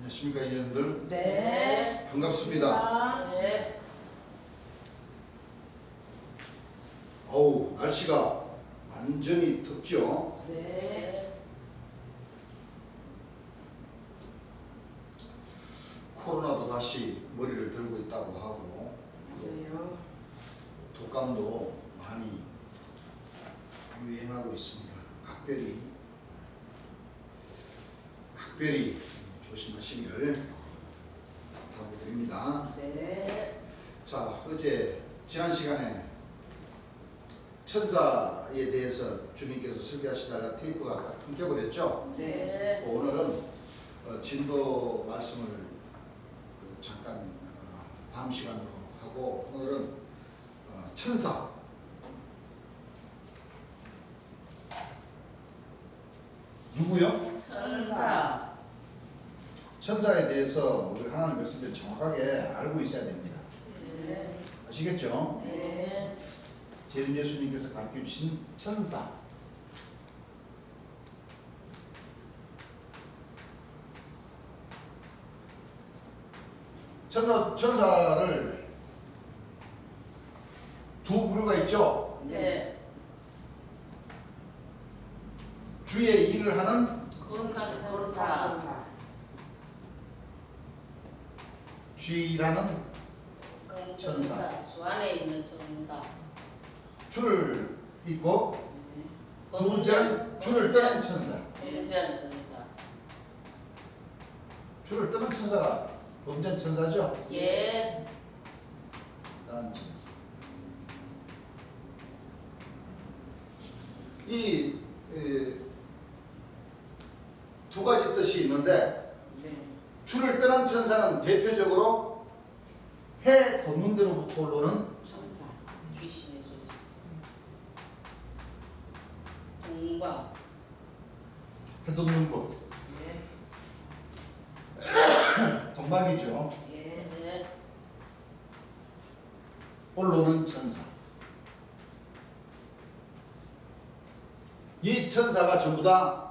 안녕하십니까 인연들. 네. 반갑습니다. 네. 어우 날씨가 완전히 덥죠. 네. 코로나도 다시 머리를 들고 있다고 하고 맞아요. 독감도 많이 유행하고 있습니다. 각별히 조심하시길 부탁드립니다. 네. 자, 지난 시간에 천사에 대해서 주님께서 설교하시다가 테이프가 딱 끊겨버렸죠. 네. 오늘은 진도 말씀을 잠깐 다음 시간으로 하고, 오늘은 천사, 누구요? 천사. 천사에 대해서 우리 하나님 백성들 정확하게 알고 있어야 됩니다. 네. 아시겠죠? 네. 재림 예수님께서 가르쳐 주신 천사. 천사를 두 부류가 있죠. 네. 주의 일을 하는 천사. 주의 일하는 천사. 주 안에 있는 천사. 주를 입고 두 번째는 주를 떠난 천사. 범죄한 천사. 주를 떠난 천사가 범죄한 천사죠. 예. 떠난 천사. 이 두 가지 뜻이 있는데, 네. 주를 떠난 천사는 대표적으로 해 돋는 데로부터 올라오는 천사. 귀신의 존재. 동방. 해 돋는 곳, 예. 동방이죠. 예. 네. 올라오는 천사. 이 천사가 전부 다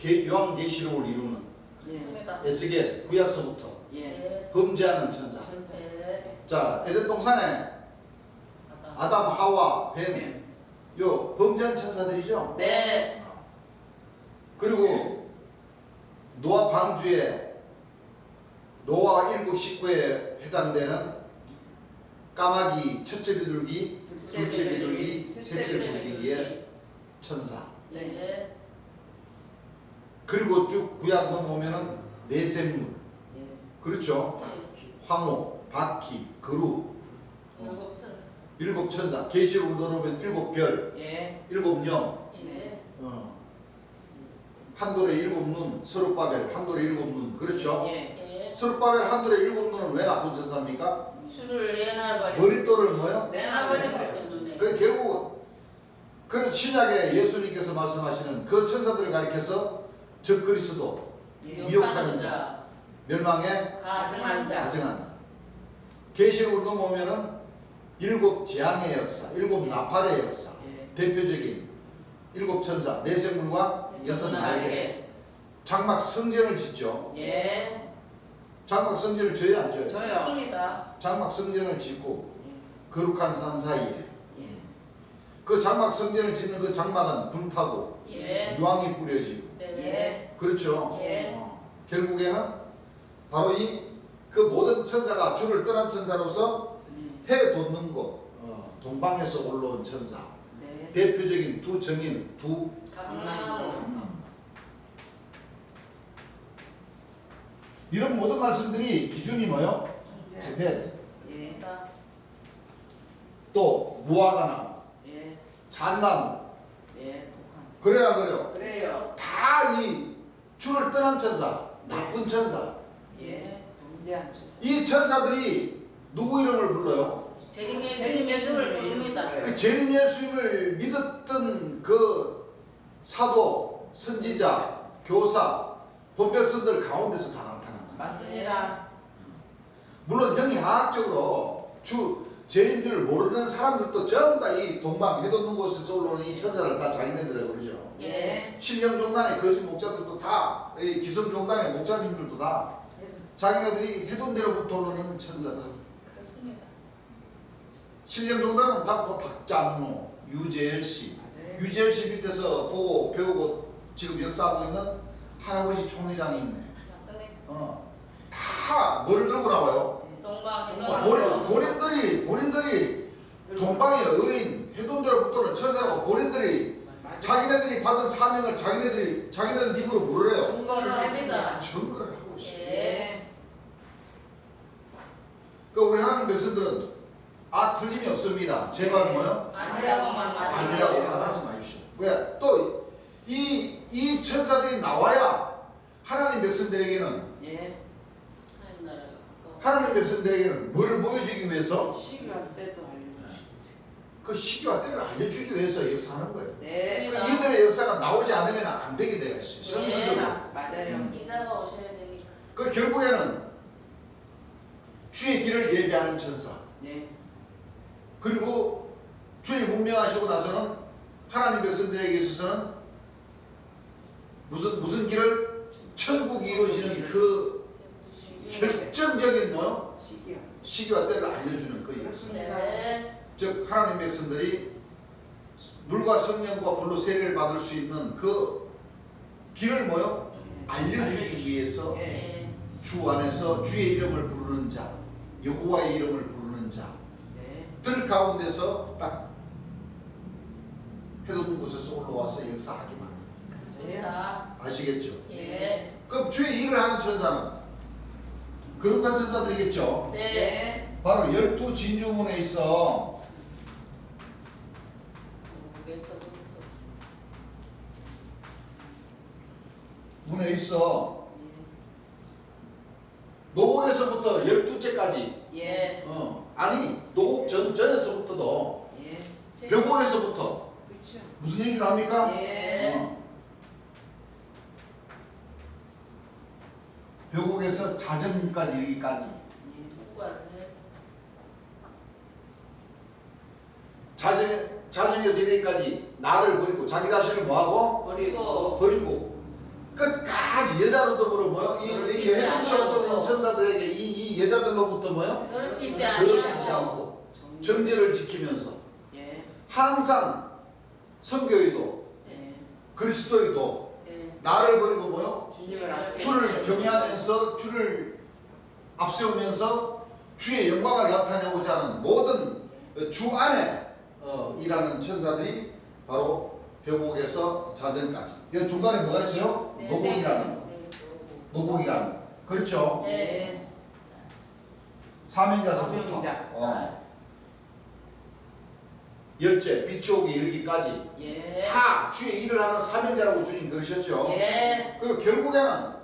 요한계시록을 이루는 예. 있습니다. 에스겔 구약서부터 예. 예. 범죄하는 천사. 천사. 네. 자, 에덴 동산에 아담, 하와, 뱀, 요 범죄한 천사들이죠. 네. 그리고 노아 방주에 노아 일곱 식구에 해당되는 까마귀, 첫째 비둘기, 둘째 비둘기, 셋째 비둘기의 천사. 네. 그리고 쭉 구약 넘어오면은 내생물, 예. 그렇죠. 황호, 바퀴, 그루, 일곱 천사. 일곱 천사. 계시록을 넘어오면 일곱 별, 예. 일곱 영, 예. 한돌의 일곱 눈, 서룹바벨 한돌의 일곱 눈, 그렇죠. 예. 예. 서룹바벨 한돌의 일곱 눈은 왜 나쁜 천사입니까? 주를 내놔버려. 머릿돌을 뭐요? 내놔버려. 그 결국 그래서 신약에 예수님께서 말씀하시는 그 천사들을 가리켜서 적그리스도, 미혹하는 자, 멸망에 가증한 자. 가증한다. 계시록으로 넘어오면은 일곱 재앙의 역사, 일곱 나팔의 역사, 예. 대표적인 일곱 천사, 내생물과 여섯 날개. 장막 성전을 짓죠. 예. 장막 성전을 져요, 안 져요? 저요. 좋습니다. 장막 성전을 짓고 예. 거룩한 산 사이에 예. 그 장막 성전을 짓는 그 장막은 불타고 예. 유황이 뿌려지고, 네. 그렇죠. 예. 결국에는 바로 그 모든 천사가 주를 떠난 천사로서 해 돋는 곳, 동방에서 올라온 천사. 네. 대표적인 두 정인, 두 강남. 강남. 이런 모든 말씀들이 기준이 뭐요? 접해야 돼. 예. 있습니다. 또 무화과나무, 예. 잣나무, 예. 그래야 그래요. 그래요. 다 이 주를 떠난 천사, 나쁜 천사. 예. 범죄한 천사. 이 천사들이 누구 이름을 불러요? 재림 예수님의 이름을 부릅니다. 그 재림 예수님을 믿었던 그 사도, 선지자, 교사, 본백성들 가운데서 다 나타난다. 맞습니다. 물론 형이학적으로 재림주를 모르는 사람들도 전부 다 이 동방 해돋는 곳에서 올라오는 이 천사를 다 자기네들이라고 그러죠. 예. 신령종단의 거짓 목자들도 다, 이 기성종단의 목자님들도 다 자기네들이 해둔 대로부터 오르는 천사다. 그렇습니다. 신령종단은 다 뭐 박장로, 유재열 씨, 맞아요. 유재열 씨 밑에서 보고 배우고 지금 역사하고 있는 할아버지 총회장이 있네. 맞습니다. 다 뭐를 들고 나와요? 동방 동방. 본인들이 동방의 의인, 해둔 대로부터는 천사라고 본인들이 자기네들이 받은 사명을 자기네들 입으로 물으래요. 증거를 합니다. 증거를 하고 있어요. 예. 그 우리 하나님 백성들은 틀림이 없습니다. 제발 뭐요? 아니라고만 아니라고 말씀하세요. 말하지 마십시오. 왜? 또 이 천사들이 나와야 하나님 백성들에게는 예. 하나님 나라가 가까워. 하나님 백성들에게는 뭐를 보여주기 위해서? 시기와 때도 알려주시지. 그 시기와 때를 알려주기 위해서 역사하는 거예요. 네. 그 이들의 역사가 나오지 않으면 안 되게 되어 있어요. 예. 성서적으로. 맞아요. 이자가 오셔야 되니까. 그 결국에는 주의 길을 예비하는 천사. 예. 그리고 주님 운명하시고 나서는 하나님 백성들에게 있어서는 무슨 길을 천국이 이루어지는 그 결정적인 뭐 시기와. 시기와 때를 알려주는 그 역사. 네. 즉 하나님 백성들이 물과 성령과 불로 세례를 받을 수 있는 그 길을 뭐요? 알려주기 위해서 네. 주 안에서 주의 이름을 부르는 자, 여호와의 이름을 부르는 네. 자들 가운데서 딱 해둔 곳에서 올라와서 역사하게 만듭니다. 그렇습니다. 아시겠죠? 예. 그럼 주의 일을 하는 천사는 거룩한 천사들이겠죠? 네. 네. 바로 12진주문에 있어. 목에서부터. 문에 있어. 노곡에서부터 12째까지. 예. 아니 노곡 전에서부터도 예. 벽곡에서부터 그렇죠. 무슨 얘기를 합니까? 예. 벽곡에서 자정까지 이르기까지. 자정에서 이르기까지 나를 버리고 자기 자신을 뭐하고? 버리고. 버리고 끝까지 여자로부터 뭐요? 이 여자들로부터 오는 천사들에게 이 여자들로부터 뭐요? 더럽히지 더럽히지 아니하고. 않고 정제를 지키면서 예. 항상 선교의도 네. 그리스도의도 네. 나를 버리고 뭐요? 주님을 앞세. 주를 경외하면서 주를 앞세우면서 주의 영광을 나타내고자 하는 모든 주 안에 일하는 천사들이 바로 벽옥에서 자정까지. 이 중간에 뭐가 있어요? 네. 노곡이라는. 네. 노곡이라는. 그렇죠? 네. 사명자서부터 사명자. 열째 빛이 오기 이르기까지 예. 다 주의 일을 하는 사명자라고 주님 그러셨죠. 예. 그리고 결국에는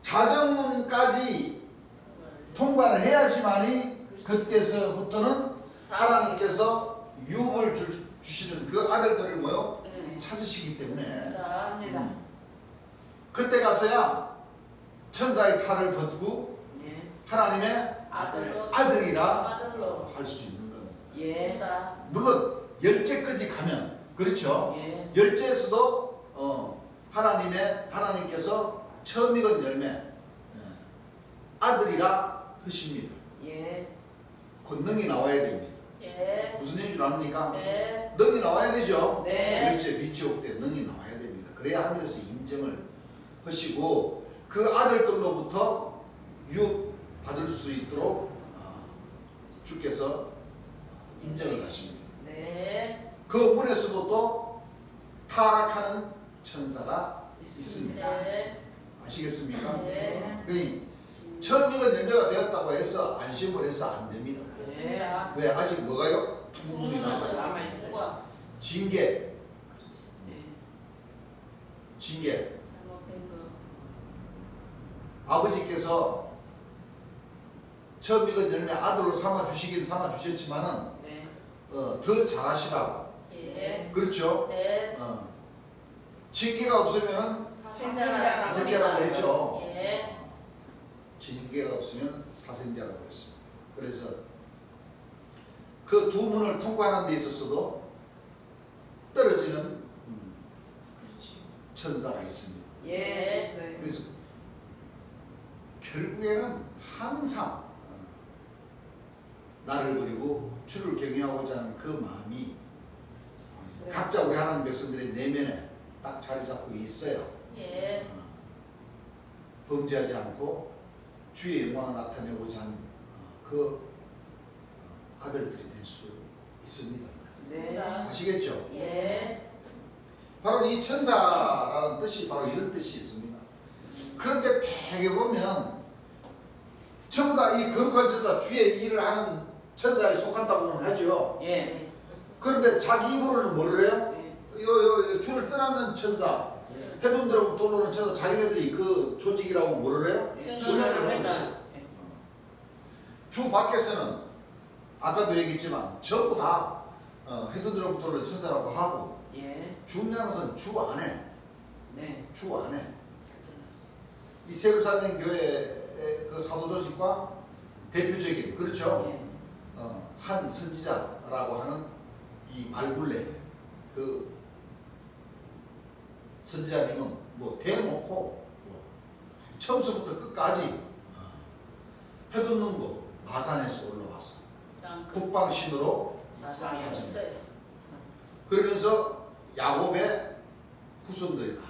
자정문까지 통과를 해야지만이 그때서부터는 하나님께서 유업을 주시는 그 아들들을 뭐요? 네. 찾으시기 때문에 맞습니다. 그때 가서야 천사의 칼을 벗고 예. 하나님의 아들로. 아들이라 아들로. 할 수 있는 겁니다. 예. 물론 열째까지 가면 그렇죠. 예. 열째에서도 하나님께서 처음 익은 열매 아들이라 하십니다. 예. 권능이 나와야 됩니다. 예. 무슨 얘기를 합니까? 네. 능이 나와야 되죠. 네. 열째 빛이 올 때 능이 나와야 됩니다. 그래야 하늘에서 인정을 하시고 그 아들들로부터 유업 받을 수 있도록 주께서 인정을 하십니다. 네. 그 문에서도 또 타락하는 천사가 있습니다. 네. 아시겠습니까? 네. 그러니 처음 익은 열매가 되었다고 해서 안심을 해서 안 됩니다. 그렇습니다. 왜? 아직 뭐가요? 투구물이 남아요. 남아있어요. 징계, 예. 징계. 잘못된 거. 아버지께서 처음 익은 열매 아들로 삼아 주시긴 삼아 주셨지만은 네. 더 잘하시라고. 예. 그렇죠? 네. 징계가 없으면 사생자라고 했죠. 예. 징계가 없으면 사생자라고 했습니다. 그래서 그 두 문을 통과하는 데 있어서도 떨어지는 천사가 있습니다. 예. 있어요. 그래서 결국에는 항상 나를 버리고 주를 경외하고자 하는 그 마음이 각자 우리 하나님 백성들의 내면에 딱 자리 잡고 있어요. 예. 범죄하지 않고 주의 영광을 나타내고자 하는 그 아들들이 될 수 있습니다. 네. 아시겠죠? 예. 바로 이 천사라는 뜻이 바로 이런 뜻이 있습니다. 그런데 대개 보면 전부 다 이 거룩한 천사, 주의 일을 하는 천사에 속한다고는 하죠. 예. 그런데 자기 입으로는 뭐를 해요? 예. 주를 떠나는 천사, 해돈대로부터 올라오는 천사, 자기네들이 그 조직이라고 뭐를 해요? 증거를 한다. 주 밖에서는 아까도 얘기했지만 전부 다 해돈대로부터 올라오는 천사라고 하고 예. 중요한 주 안에, 네. 주 안에 이 세루살렘 교회의 그 사도 조직과 대표적인 그렇죠? 예. 한 선지자라고 하는 이 말굴레 그 선지자님은 뭐 대놓고 처음부터 끝까지 해돋는 거 마산에서 올라와서 북방신으로 자상했어요. 그러면서 야곱의 후손들이다.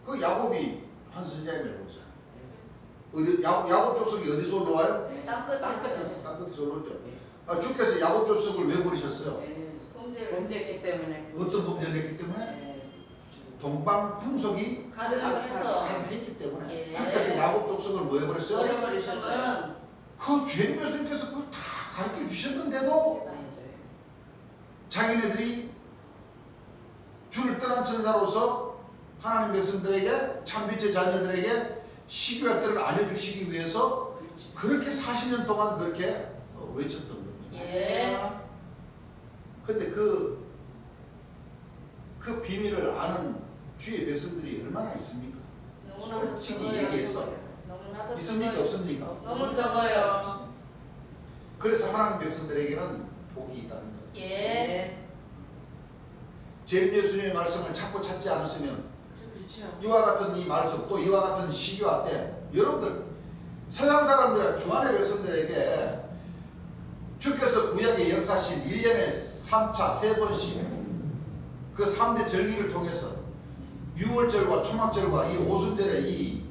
그 야곱이 한 선지자님이라고 그러잖아요. 어디 야곱 족속이 어디서 올라와요? 예. 땅 끝에서. 땅끝에서 올라오죠. 예. 주께서 야곱 족속을 왜 버리셨어요? 예. 범죄를 범죄했기 때문에. 어떤 범죄를 했기 때문에? 예. 동방 풍속이 가득해서 했기 때문에 예. 주께서 야곱 족속을 뭐 해버렸어요? 버리셨으면 그 주인 예수님께서 그걸 다 가르쳐 주셨는데도 자기네들이 주를 떠난 천사로서 하나님 백성들에게 참빛의 자녀들에게 시교의 때를 알려주시기 위해서 그렇지. 그렇게 40년 동안 그렇게 외쳤던 겁니다. 예. 근데 그 비밀을 아는 주의 백성들이 얼마나 있습니까? 너무나도 솔직히 적어요. 얘기해서 너무나도 있습니까? 적어요. 없습니까? 너무 적어요. 그래서 하나님 백성들에게는 복이 있다는 거예요. 예. 제 예수님의 말씀을 찾고 찾지 않았으면 그렇죠. 이와 같은 이 말씀 또 이와 같은 시기와 때 여러분들 서양 사람들 주안의 백성들에게 주께서 구약의 역사신 1년에 3차 3번씩 그 3대 절기를 통해서 유월절과 초막절과 이 오순절에 이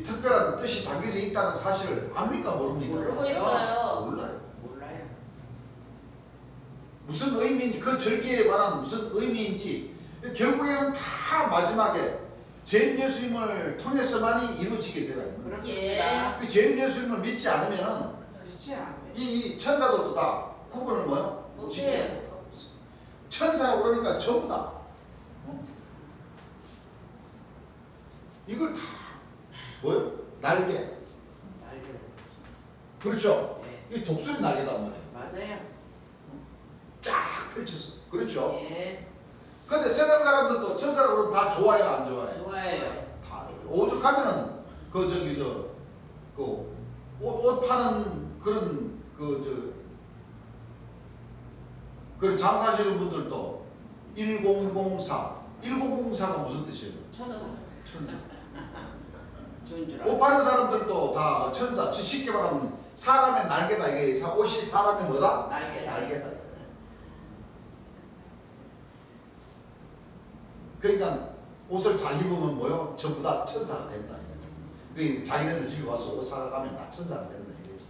특별한 뜻이 담겨져 있다는 사실을 압니까 모릅니까? 모르고 있어요. 몰라요. 몰라요. 무슨 의미인지 그 절기에 관한 무슨 의미인지 결국에는 다 마지막에 죄인 예수님을 통해서만이 이루어지게 되어요. 그렇습니다. 그 죄인 예수님을 믿지 않으면 그렇지 않아요. 이 천사들도 다 구분을 뭐요? 짓지 못해요. 못하고 있어요. 천사라고 그러니까 전부 다 이걸 다 뭐요? 날개. 날개. 그렇죠? 예. 이 독수리 날개단 말이에요. 맞아요. 쫙 펼쳐서. 그렇죠? 예. 근데 세상 사람들도 천사라고 그러면 다 좋아해요, 안 좋아해요? 좋아요. 다 좋아해요. 오죽하면은 그 저기 그 옷 파는 그런 그 장사하시는 분들도 1004가 무슨 뜻이에요? 천사. 천사. 좋은 줄 옷 알아요. 파는 사람들도 다 천사. 쉽게 말하면 사람의 날개다. 이게 옷이 사람의 뭐다? 날개. 날개다. 그러니까 옷을 잘 입으면 뭐요? 전부 다 천사가 된다. 그 자기네들 집에 와서 옷 사가면 다 천사가 된다 이거지.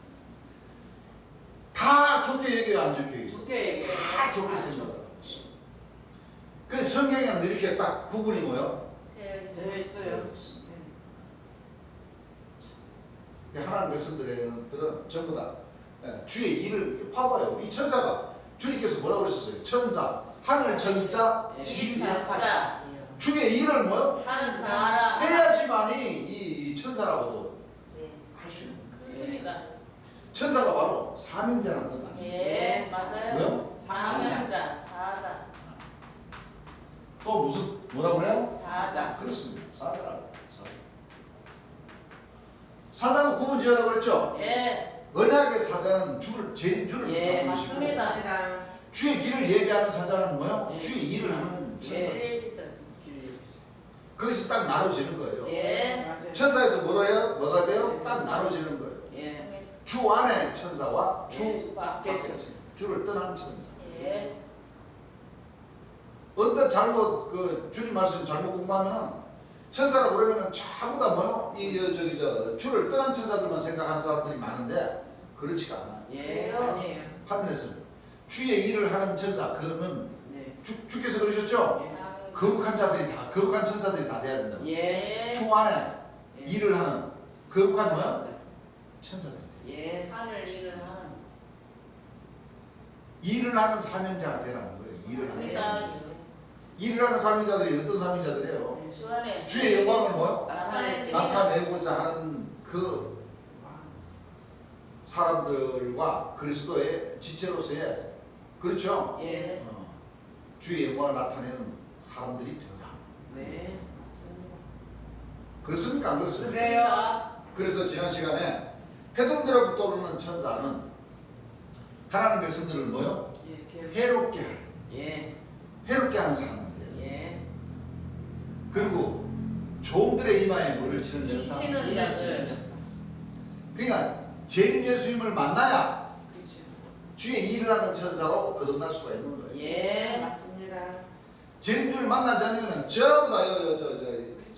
다 좋게 얘기해요, 안 좋게 얘기해요? 좋게 얘기해요. 다 좋게 생각해요. 그래서 성경에는 이렇게 딱 구분이 뭐요? 되어 되어 있어요. 있어요. 하나님 백성들은 전부 다 주의 일을 봐봐요. 이 천사가 주님께서 뭐라고 그러셨어요? 천사, 하늘 천자, 일사자. 주의 일을 뭐요? 하는 사람. 해야지만이 이 천사라고도 네. 할 수 있는 거예요. 그렇습니다. 천사가 바로 사명자라는 것 아니에요? 예, 맞아요. 왜요? 사명자, 사자, 또 무슨 뭐라고 그래요? 사자. 그렇습니다. 사자라고. 사자는 구분 지으라고 그랬죠? 예, 언약의 사자는 죄인 주를 예, 부탁하고 싶고 맞습니다. 주의 길을 예배하는 사자는 뭐요? 예. 주의 일을 하는 천사. 예, 거기서 딱 나눠지는 거예요. 예. 맞아요. 천사에서 뭐라 해요? 뭐가 돼요? 딱 나눠지는 거예요. 예. 주 안에 천사와 주 예. 밖에 천사. 주를 떠난 천사. 예. 어떤 잘못 그 주님 말씀 잘못 공부하면 천사라고 그러면은 전부 다 뭐요? 주를 떠난 천사들만 생각하는 사람들이 많은데 그렇지가 않아요. 예. 아니에요. 하늘에서 주의 일을 하는 천사 그거는 네. 주께서 그러셨죠? 거룩한 자들이 다 거룩한 천사들이 다 돼야 된다고. 예. 주 안에 예. 일을 하는 거룩한 뭐야? 천사들. 예. 하늘 일을 하는 일을 하는 사명자가 되라는 거예요. 일을 하는 성의자 일을 하는 사명자들이 어떤 사명자들이에요? 주 안에 주의 영광을 뭐요? 나타내지 나타내고자 하는 그 사람들과 그리스도의 지체로서의 그렇죠? 예. 주의 영광을 나타내는 사람들이 되라. 네. 맞습니다. 그렇습니까? 안 그렇습니까? 그래요. 그래서 지난 시간에 해동대로부터 오르는 천사는 하나님 백성들을 뭐요? 예. 해롭게 할, 예. 해롭게 하는 사람들이에요. 예. 그리고 종들의 이마에 뭐를 치는 인치는 자들. 그러니까 재림 예수님을 만나야 그렇죠. 주의 일을 하는 천사로 거듭날 수가 있는 거예요. 예. 맞습니다. 재림주를 만나지 않으면 전부 다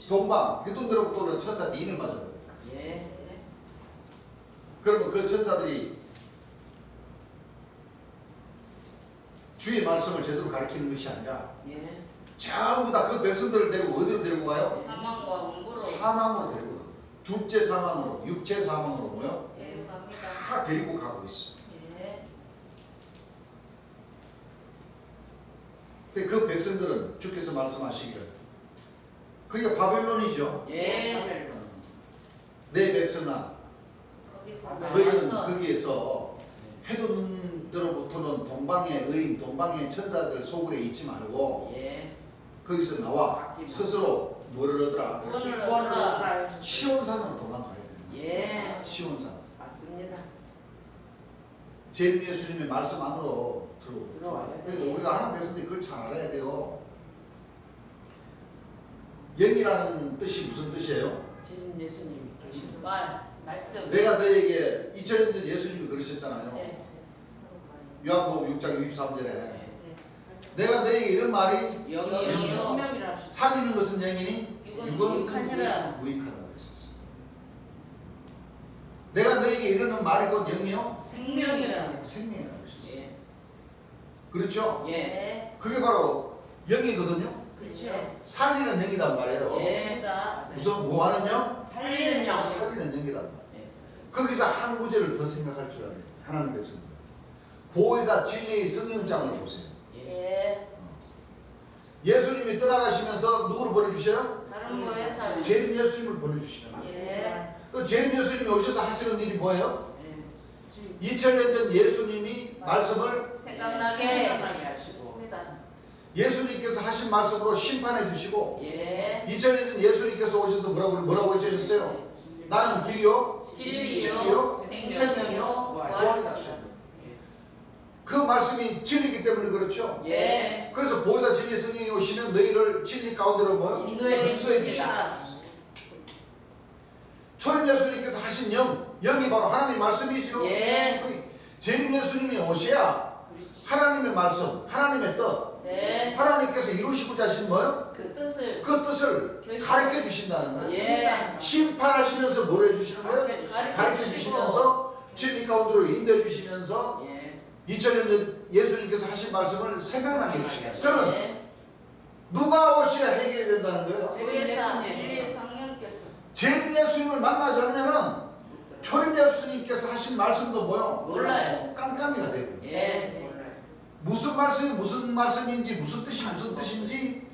동방 해동대로부터 오르는 천사 니인을 맞아요. 예. 그러면 그 천사들이 주의 말씀을 제대로 가르치는 것이 아니라 예. 전부 다 그 백성들을 데리고 어디로 데리고 가요? 사망과 원고로 사망으로 데리고 가요. 둘째 사망으로, 육체 사망으로 뭐요? 데려갑니다. 다 데리고 가고 있어요. 예. 그 백성들은 주께서 말씀하시기를 그게 바벨론이죠. 예. 내 백성아 거기서 너희는 나와서 거기에서 해군으로부터는 동방의 의인, 동방의 천사들 소굴에 있지 말고 예. 거기서 나와 스스로 뭐를 얻으라? 구원을 구원을 얻으라. 얻으라. 시온산으로 도망가야 됩니다. 예. 시온산. 맞습니다. 재림 예수님의 말씀 안으로 들어와야 그래서 돼요. 우리가 하나님 백성들이 그걸 잘 알아야 돼요. 영이라는 뜻이 무슨 뜻이에요? 주님 예수님이 계신 말씀. 내가 너에게 2000년 전 예수님이 그러셨잖아요. 네. 요한복음 6장 63절에 네. 내가 너에게 이런 말이 영이요. 영이요. 성령이라 살리는 것은 영이니 육은 육은 유익하니라. 무익하다고 그러셨어요. 내가 너에게 이르는 말이 곧 영이요 생명이라. 생명이라고 그러셨어요. 예. 그렇죠? 예. 네. 그게 바로 영이거든요. 그렇죠. 살리는 영이단 말이에요. 예. 맞습니다. 우선 뭐 하는 영? 살리는 영. 살리는 영이단 말이에요. 예. 거기서 한 구절을 더 생각할 줄 알아요. 하나님 백성들. 보혜사 진리의 성령장을 보세요. 예. 예수님이 떠나가시면서 누구를 보내주셔요? 다른 거에서 재림 예수님을 보내주시는 거예요. 예. 그 재림 예수님이 오셔서 하시는 일이 뭐예요? 예. 2000년 전 예수님이 말씀을 생각나게 하시고. 좋습니다. 예수님께서 하신 말씀으로 심판해 주시고 예. 2000년 전 예수님께서 오셔서 뭐라고 해주셨어요? 나는 길이요 진리요, 생명이요, 부활이다. 그 말씀이 진리이기 때문에 그렇죠. 예. 그래서 보혜사 진리 성령이 오시면 너희를 진리 가운데로 뭐요? 인도해 주십니다. 초림 예수님께서 하신 영이 바로 하나님 말씀이죠. 예. 재림 예수님이 오셔야 하나님의 말씀, 하나님의 뜻, 네. 하나님께서 이루시고자 하신 뭐요? 그 뜻을 그 뜻을 가르쳐 주신다는 거예요. 예. 심판하시면서 뭘 해주시는 거예요? 가르쳐 주시고 주시면서 진리 가운데로 인도해 주시면서 예. 2000년 전 예수님께서 하신 말씀을 생각나게 해주시는 거예요. 그러면 예. 누가 오셔야 해결이 된다는 거예요? 보혜사 진리의 성령께서 재림 예수님을 만나지 않으면은 초림 예수님께서 하신 말씀도 뭐요? 몰라요. 깜깜이가 되고 예. 무슨 말씀이 무슨 말씀인지 무슨 뜻이 무슨 뜻인지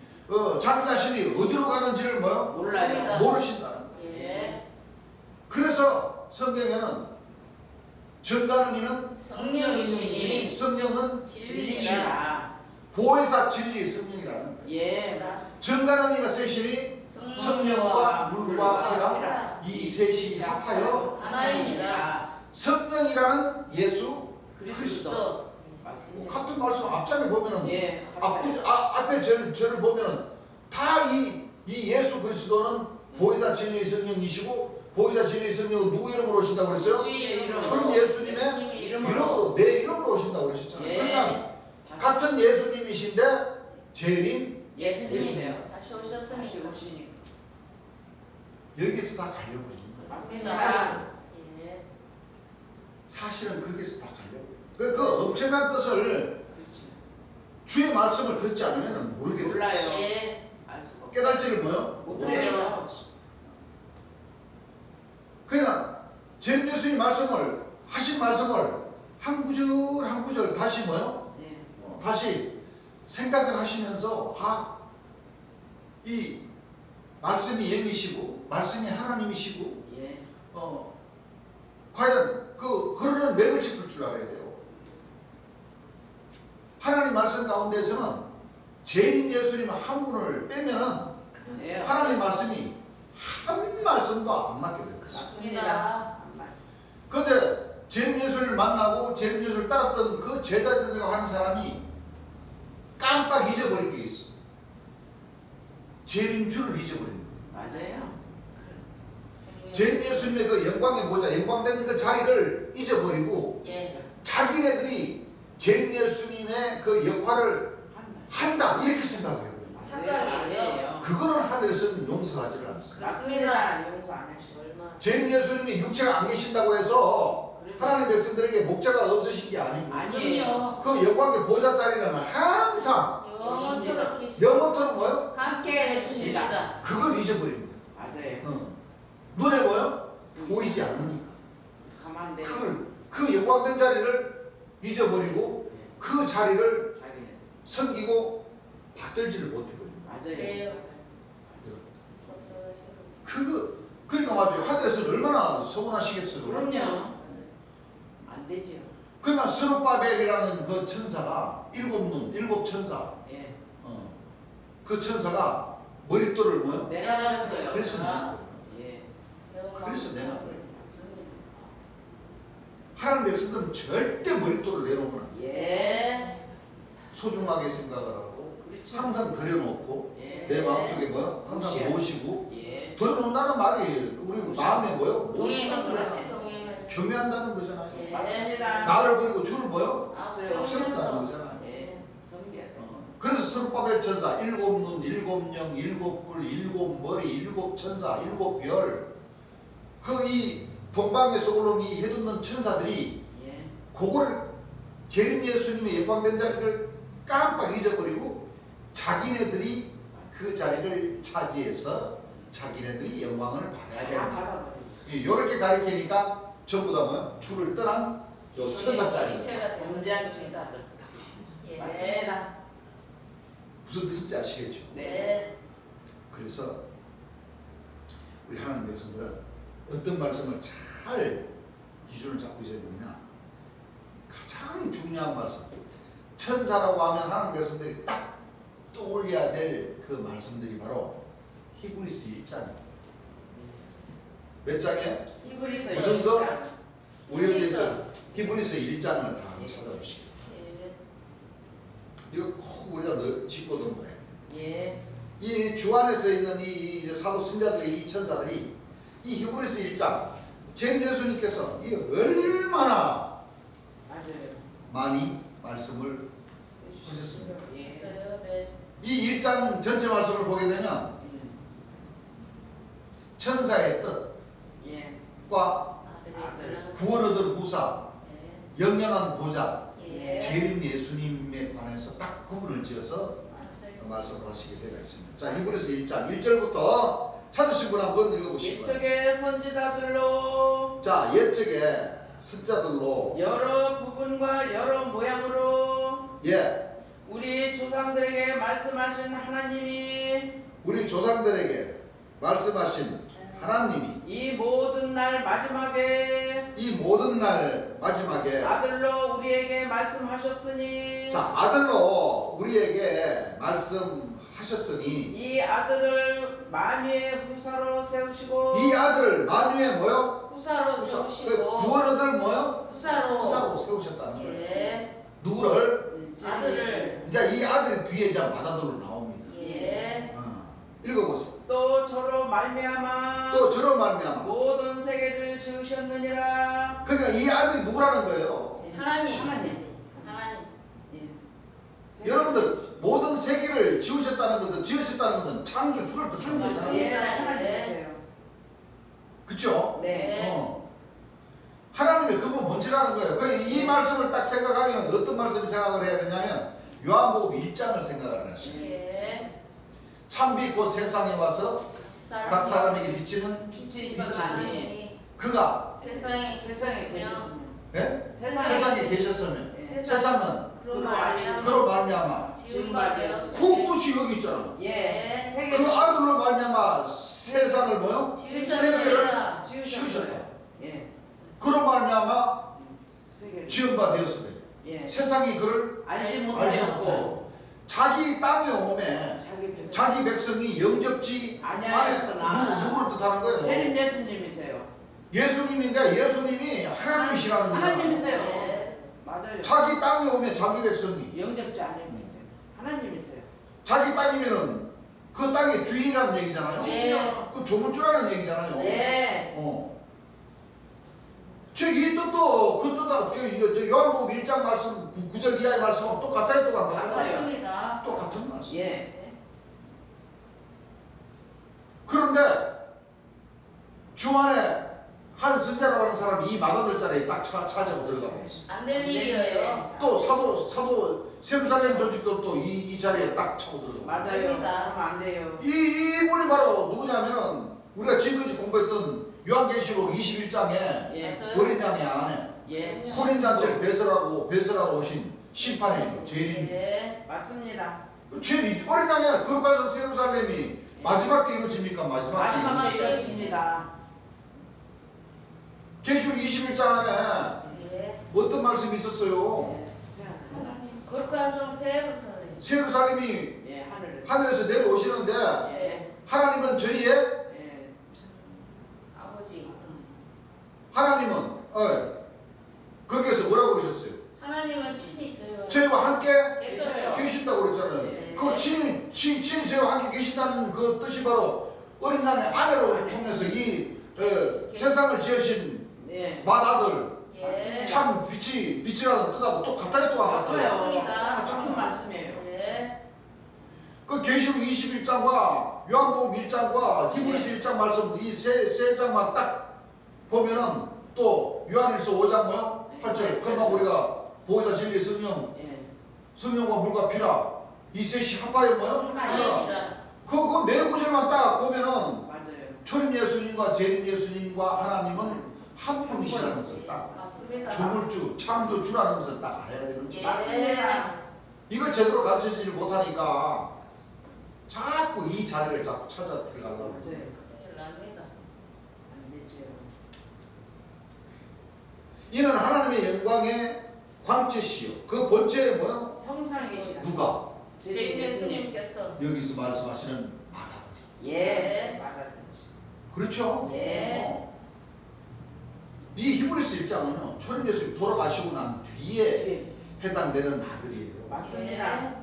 자기 자신이 어디로 가는지를 뭐요? 몰라요. 모르신다는 거예요. 예. 그래서 성경에는 정가는 이는 성령이시니 성령은 진리라. 보혜사 진리 성령이라는 거예요. 예. 정가는 이가 셋이니 성령과 물과 피라 이 셋이 합하여 하나이니라. 성령이라는 예수 그리스도. 그리스도. 맞습니다. 같은 말씀 앞장에 보면은 예. 앞에 저를 보면은 다 이 이 예수 그리스도는 보혜사 진리의 성령이시고 보혜사 진리의 성령은 누구 이름으로 오신다고 그랬어요? 주의 이름으로. 저는 예수님의 예수님의 이름으로 내 이름으로 오신다고 그러셨잖아요. 예. 그러니까 같은 예수님이신데 재림 예수님이세요. 다시 오셨으니까. 오시니까. 여기서 다 가려고 그러는 거예요. 맞습니다. 예. 사실은 거기서 다 가려고. 그 엄청난 뜻을 그렇지. 주의 말씀을 듣지 않으면 모르게 돼요. 몰라요. 예. 알 수가 없어. 깨달지를 뭐요? 못해요. 그냥 제 예수님 말씀을 하신 말씀을 한 구절 한 구절 다시 뭐요? 네. 다시 생각을 하시면서 이 말씀이 영이시고 말씀이 하나님이시고 예. 과연 그 흐르는 맥을 짚을 줄 알아야 돼요. 하나님 말씀 가운데서는 재림 예수님 한 분을 빼면은 그래요. 하나님 말씀이 한 말씀도 안 맞게 돼요. 맞습니다. 그런데 재림 예수를 만나고 재림 예수를 따랐던 그 제자들이라고 하는 사람이 깜빡 잊어버린 게 있어. 재림 주를 잊어버린 거예요. 맞아요. 재림 예수님의 그 영광의 모자, 영광된 그 자리를 잊어버리고 예. 자기네들이 재림 예수님의 그 역할을 한다. 한다 이렇게 생각해요. 착각이에요. 그거는 하늘에서는 용서하지를 않습니다. 맞습니다. 용서 안 하시고. 얼마. 재림 예수님이 육체가 안 계신다고 해서 하나님 백성들에게 목자가 없으신 게 아니고 아니에요. 그 영광의 보좌 자리는 항상 영원토록 계시. 영원토록 뭐요? 함께 해주시다. 그걸 잊어버린 거예요. 맞아요. 눈에 뭐요? 보이지 않으니까. 가만 내. 그 영광된 자리를 잊어버리고 그 자리를 자기는. 섬기고 받들지를 못해버린 맞아요. 그래요. 거예요. 섭섭하시고. 그러니까 맞아요. 하늘에서 얼마나 서운하시겠어요. 그럼요. 안 되죠. 그러니까 스룹바벨이라는 그 천사가 일곱 눈, 일곱 천사, 예. 그 천사가 머릿돌을 뭐요? 내려놨어요. 그래서 내는 거예요. 예. 그래서 내는 거예요. 하나님 백성들은 절대 머릿돌을 내놓으면 안 돼요. 예. 소중하게 생각을 하고 그렇죠. 항상 들여놓고 예. 내 마음속에 뭐요? 항상 무시하고. 모시고 예. 들여놓는다는 말이 우리 마음에 뭐요? 동행은 그렇지 동행은. 겸해한다는 거잖아요. 예. 맞습니다. 나를 버리고 주를 뭐요? 앞세우면서. 세운다는 거잖아요. 예. 성기야. 그래서 스룹바벨 천사 일곱 눈, 일곱 영, 일곱 뿔, 일곱 머리, 일곱 천사, 일곱 별. 그 이 동방에서 올라온 이 해돋는 천사들이 예. 그거를 재림 예수님의 영광된 자리를 깜빡 잊어버리고 자기네들이 그 자리를 차지해서 자기네들이 영광을 받아야 다 된다. 받아버렸어. 이렇게 가리키니까 전부 다 뭐야? 주를 떠난 요 천사짜리. 기체가 되는 문제한 것입니다. 천사들. 예. 맞습니다. 무슨 뜻인지 아시겠죠? 네. 그래서 우리 하나님 백성들은 어떤 말씀을 잘 기준을 잡고 있어야 되느냐? 가장 중요한 말씀. 천사라고 하면 하나님 백성들이 딱 떠올려야 될 그 말씀들이 바로 히브리서 1장입니다. 몇 장이에요? 히브리서 무슨 서? 일장. 우리 히브리서. 어쨌든 히브리서 1장을 다 한번 찾아보시죠. 예. 이거 꼭 우리가 짚어둔 거예요. 예. 이 주 안에서 있는 이 사도 선자들의 이 천사들이 이 히브리서 1장 재림 예수님께서 이 얼마나 맞아요. 많이 말씀을 하셨습니다. 예. 맞아요. 네. 이 1장 전체 말씀을 보게 되면 천사의 예. 뜻과 아들이 구원 얻을 후사, 예. 영영한 보좌, 예. 재림 예수님에 관해서 딱 구분을 지어서 맞아요. 말씀을 하시게 되어 있습니다. 자, 히브리서 1장 1절부터 찾으신 분 한번 읽어보시기 바랍니다. 이쪽에 선지자들로 자, 옛적에 선자들로 여러 부분과 여러 모양으로 예, 우리 조상들에게 말씀하신 하나님이 우리 조상들에게 말씀하신 하나님이 이 모든 날 마지막에 이 모든 날 마지막에 아들로 우리에게 말씀하셨으니 자, 아들로 우리에게 말씀하셨으니 이 아들을 만유의 후사로 세우시고 이 아들을 만유의 뭐요? 후사로 후사, 세우시고 구원 얻을 뭐요? 후사로 후사로 세우셨다는 거예요. 예. 누구를? 아들을 이제 이 아들이 뒤에 이제 마다도로 나옵니다. 예. 읽어보세요. 또 저로 말미암아 또 저런 말미암아. 모든 세계를 지으셨느니라. 그러니까 이 아들이 누구라는 거예요? 하나님. 하나님. 하나님. 예. 여러분들 모든 세계를 지으셨다는 것은 창조 주를 뜻하는 창조주. 거잖아요. 예, 하나님이세요. 그렇죠? 네. 하나님의 근본 본질하는 거예요. 이 말씀을 딱 생각하면 어떤 말씀을 생각을 해야 되냐면 요한복음 1장을 생각을 하시죠. 예. 참빛 곧 세상에 와서 각 사람에게 비치는 빛이 빛이시니 하나님이 그가 세상에 세상에 계셨으며 계셨으면 예? 세상에 세상에 계셨으면 예. 세상은 그로 말미암아 그로 말미암아 지은 바 되었으니 그 뜻이 여기 있잖아. 예. 그 세계 아들로 말미암아 세상을 뭐요? 세계를 지으셨느니라. 지으셨다. 예. 그로 말미암아 세계를 지은 바 되었으니 예. 세상이 그를 알지 알지 못하였고 못하고 자기 땅에 오매 자기 백성이 영접지 아니하였으나 누구를 뜻하는 거예요? 재림 예수님이세요. 예수님인데 예수님이 하나님이시라는 거예요. 하나님이세요. 네. 맞아요. 자기 땅에 오면 자기 백성이 영접지 않았는데 하나님이세요. 자기 땅이면은 그 땅의 주인이라는 얘기잖아요. 네. 그 조물주라는 얘기잖아요. 네. 이 뜻도 그 뜻도 요한복음 1장 말씀 9절 이하의 말씀하고 똑같아요, 똑같아요. 맞습니다. 똑같은 말씀. 예. 그런데 주안에 한 선자라고 하는 사람이 이 마가들 자리에 딱 찾아고 들어가 버렸어. 안 될 일이에요. 또 사도 세루살렘 조직도 또 이 자리에 딱 차고 들어가. 맞아요. 됩니다. 그러면 안 돼요. 이분이 바로 누구냐면은 우리가 지금까지 공부했던 요한계시록 21장에 예. 맞아요. 어린 양의 안에 예. 혼인잔치를 배설하고 오신 심판이죠. 죄인이죠. 네. 맞습니다. 죄인 어린 양의 거룩한 세루살렘이 마지막 때 이루어집니까? 마지막 때 마지막에 이루어집니까? 이루어집니다. 계시록 21장에 네. 어떤 말씀이 있었어요? 거룩한 성 세루살렘. 세루살렘이 예, 하늘에서. 하늘에서 내려오시는데 예. 하나님은 저희의 예. 아버지. 하나님은 거기에서 뭐라고 그러셨어요? 하나님은 친히 저희와 저희와 함께 계셔요. 계신다고 그랬잖아요. 네. 그 친히 저희와 함께 계신다는 그 뜻이 바로 어린 양의 아내로 아내. 통해서 이 세상을 지으신 예. 맏아들 예. 참 빛이라는 뜻하고 똑같아요, 또 안 같아요. 맞습니다. 똑같은 말씀이에요. 네. 그 계시록 21장과 요한복음 1장과 히브리서 1장 말씀 이 세 장만 딱 보면은 또 요한일서 5장 뭐요? 8절 그러면 우리가 보혜사 진리 성령 예. 성령과 물과 피라 이 셋이 합하여 뭐요? 하나. 하나님이라. 그 네 구절만 딱 보면은 맞아요. 초림 예수님과 재림 예수님과 하나님은 한 분이시라는 것을 딱 맞습니다. 조물주 창조주라는 것을 딱 알아야 되는 거예요. 예. 맞습니다. 이걸 제대로 가르쳐주지 못하니까 자꾸 이 자리를 자꾸 찾아 들어가려고 맞아요. 큰일 납니다. 안 되죠. 이는 하나님의 영광의 광채시요 그 본체에 뭐요? 형상이시라. 누가? 재림 예수님께서 여기서 말씀하시는 마가들. 예. 맞아요. 그렇죠? 예. 이 히브리서 1장은요 초림 예수님 돌아가시고 난 뒤에 예. 해당되는 아들이에요. 맞습니다.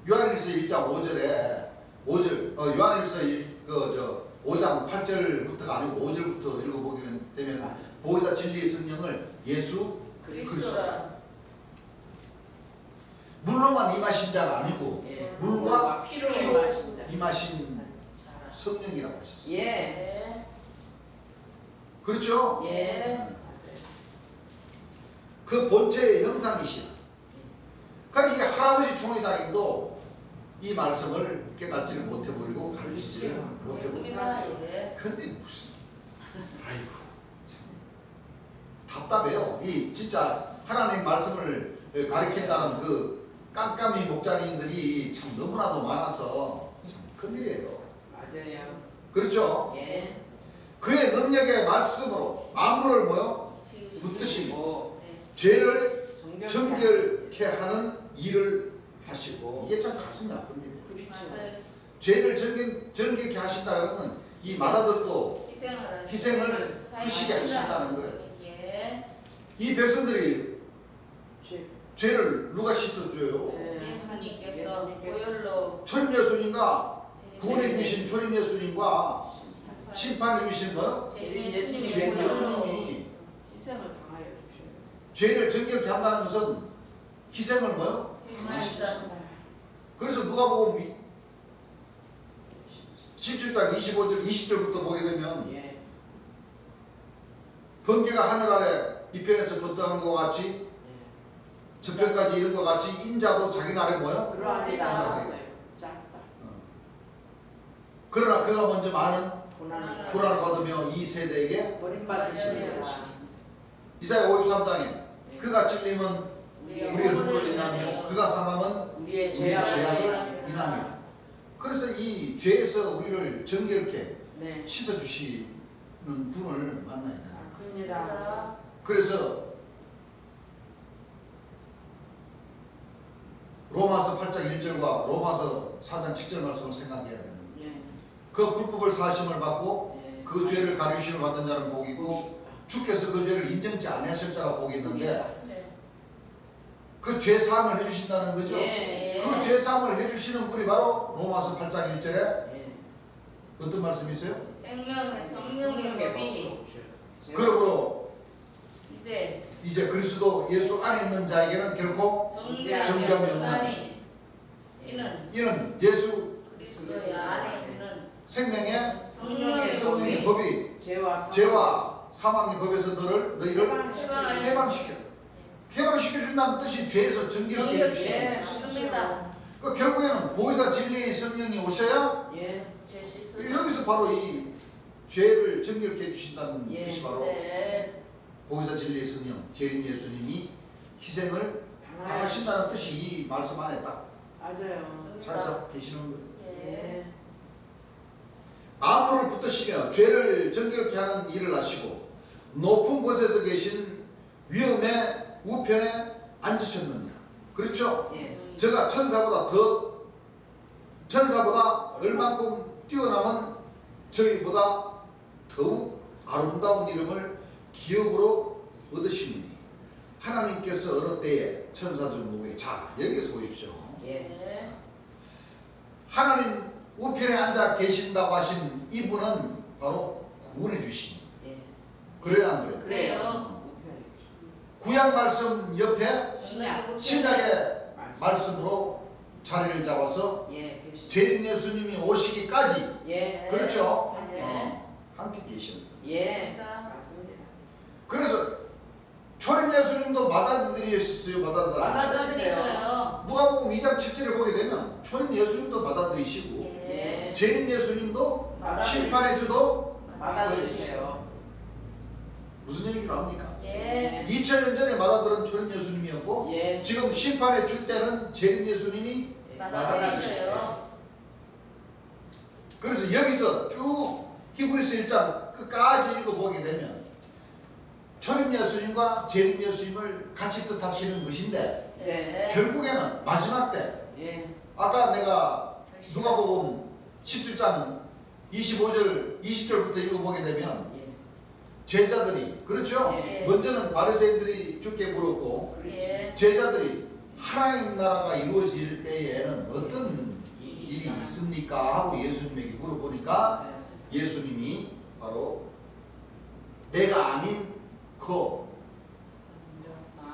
요한일서 1장 5절 요한일서 5장 8절부터가 아니고 5절부터 읽어보게 되면 보혜사 진리의 성령을 예수 그리스도 그리스도라. 물로만 임하신 자가 아니고 예. 물과 피로 피로 임하신다. 임하신 잘. 성령이라고 하셨어요. 예. 네. 그렇죠? 예. 맞아요. 그 본체의 형상이시라. 그러니까 이 할아버지 총회장님도 이 말씀을 깨닫지를 못해버리고 가르치지를 못해버리고 맞습니다. 예. 근데 무슨 아이고 참 답답해요. 이 진짜 하나님 말씀을 가르친다는 그 깜깜이 목자님들이 참 너무나도 많아서 참 큰일이에요. 맞아요. 그렇죠? 예. 그의 능력의 말씀으로 만물을 뭐요? 지으시고. 붙드시고 네. 죄를 정결케 정결케 하는 일을 하시고 이게 참 가슴이 아픈 일이에요. 맞아요. 죄를 정결케 하신다 그러면 이 마다들도 희생을 희생을 크시게 하신다는 거예요. 예. 이 백성들이 죄. 죄를 누가 씻어줘요? 예. 예수님께서 예수님께서. 보혈로 초림 예수님과 구원해 주신 초림 예수님과 심판해 주신 뭐요? 제일 예수님이 죄 예수님이 예수님이 희생을 당하여 주셔요. 죄를 정결케 한다는 것은 희생을 뭐요? 그래서 누가복음 17장 25절 20절부터 보게 되면 예. 번개가 하늘 아래 이편에서 번뜩한 것 같이 저편까지 이른 것 같이 인자도 자기 나라에 뭐요? 그러하리라 하셨어요. 짧다. 그러나 그가 먼저 많은 고난을 고난을 받으며 이 세대에게 버림받으시리라. 이사야 53장에 그가 찔림은 우리의 우리의 허물을 눈물을 인하며 그가 상함은 우리의 우리의 죄악을 죄악을 인하며. 그래서 이 죄에서 우리를 정결케 네. 씻어주시는 분을 만나야 돼요. 맞습니다. 그래서 로마서 8장 1절과 로마서 4장 7절 말씀을 생각해야 돼요. 예. 그 불법을 사심을 받고 예. 그 죄를 가르심을 받은 자는 복이 있고 주께서 그 죄를 인정치 아니하실 자가 복이 있는데 네. 그 죄 사함을 해주신다는 거죠. 예. 그 죄 사함을 해주시는 분이 바로 로마서 8장 1절에 예. 어떤 말씀이 있어요? 생명의 성령의 법이 그러므로 이제 그리스도 예수 안에 있는 자에게는 결코 정죄함이 정죄함이 이는 이는 예수 그리스도의 안에 있는 생명의 성령의 법이 죄와 사망의 법에서 너희를 해방시켜 준다는 뜻이 죄에서 정결케 해주시는 맞습니다. 그러니까 결국에는 보혜사 진리의 성령이 오셔야 예. 죄 씻을 여기서 바로 이 죄를 정결케 해주신다는 예. 뜻이 바로 네. 보혜사 진리의 성령 재림 예수님이 희생을 당하신다는 뜻이 이 말씀 안에 딱 맞아요. 잘 잡고 계시는 거예요. 예. 만물을 붙드시며 죄를 정결케 하는 일을 하시고 높은 곳에서 계신 위엄의 우편에 앉으셨느니라. 그렇죠? 예. 제가 천사보다 얼만큼 뛰어남은 저희보다 더욱 아름다운 이름을 기업으로 얻으시니 하나님께서 어느 때에 천사 중 누구에 자 여기서 보십시오. 예. 네. 하나님 우편에 앉아 계신다고 하신 이분은 바로 구원해 주신. 예. 그래야 안 그래요? 그래요. 구약 말씀 옆에 신약. 신약의 말씀으로 자리를 잡아서 예. 계시. 재림 예수님이 오시기까지 예. 그렇죠? 네. 함께 계시는 거예요. 예. 맞습니다. 맞습니다. 그래서 초림 예수님도 받아들이셨어요? 받아들이셔요. 누가복음 2장 7절에 보게 되면 초림 예수님도 받아들이시고 예. 재림 예수님도 받아들이시고. 심판의 주도 받아주세요. 무슨 얘기인 줄 압니까? 예. 2000년 전에 받아들은 초림 예수님이었고 예. 지금 심판의 주 때는 재림 예수님이 받아들이셔요. 그래서 여기서 쭉 히브리서 1장 끝까지 읽어보게 되면 초림 예수님과 재림 예수님을 같이 뜻하시는 것인데 네. 결국에는 마지막 때 예. 아까 내가 누가복음 17장 25절 20절부터 읽어보게 되면 예. 제자들이 그렇죠? 예. 먼저는 바리새인들이 주께 물었고 예. 제자들이 하나님 나라가 이루어질 때에는 어떤 일이 있습니까? 하고 예수님에게 물어보니까 예수님이 바로 내가 아닌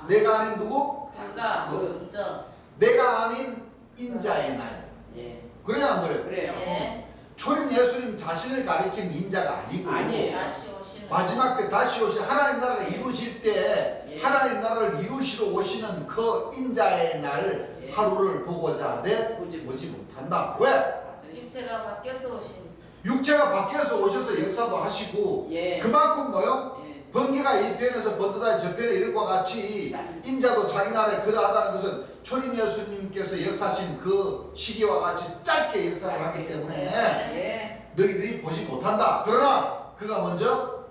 내가 아닌 누구? 그가 먼저 내가 아닌 인자의 날. 예. 그래야 안 그래요? 그래요. 예. 초림 예수님 자신을 가리킨 인자가 아니고 아니에요. 다시 오시는 마지막 때 다시 오신 하나님 나라가 이루어질 때 예. 하나님 나라를 이루시러 오시는 그 인자의 날 예. 하루를 보고자 하되 보지 못한다. 왜? 맞아요. 육체가 바뀌어서 오시니까. 육체가 밖에서 오셔서 역사도 하시고 예. 그만큼 뭐요? 예. 번개가 이 편에서 번듯하게 저 편에 이런 것과 같이 인자도 자기 나라에 그러하다는 것은 초림 예수님께서 역사하신 그 시기와 같이 짧게 역사를 하기 때문에 예. 너희들이 보지 못한다. 그러나 그가 먼저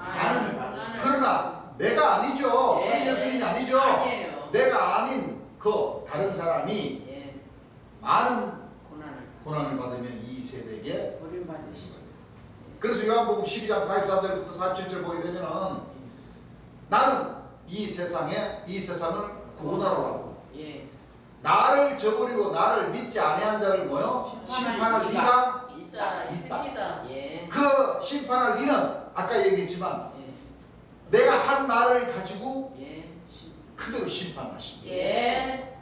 나는 그러나 내가 아니죠. 예. 초림 예수님이 아니죠. 아니에요. 내가 아닌 그 다른 사람이 예. 많은 고난을 고난을 받으면 이 세대에게 버림받으시고. 그래서 요한복음 12장 44절부터 47절 보게 되면은 나는 이 세상을 구원하러 왔고 예. 나를 저버리고 나를 믿지 아니한 자를 뭐요? 심판할 네가 진짜 있으시다. 예. 그 심판할 이는 아까 얘기했지만 내가 한 말을 가지고 예. 그대로 심판하십니다. 예.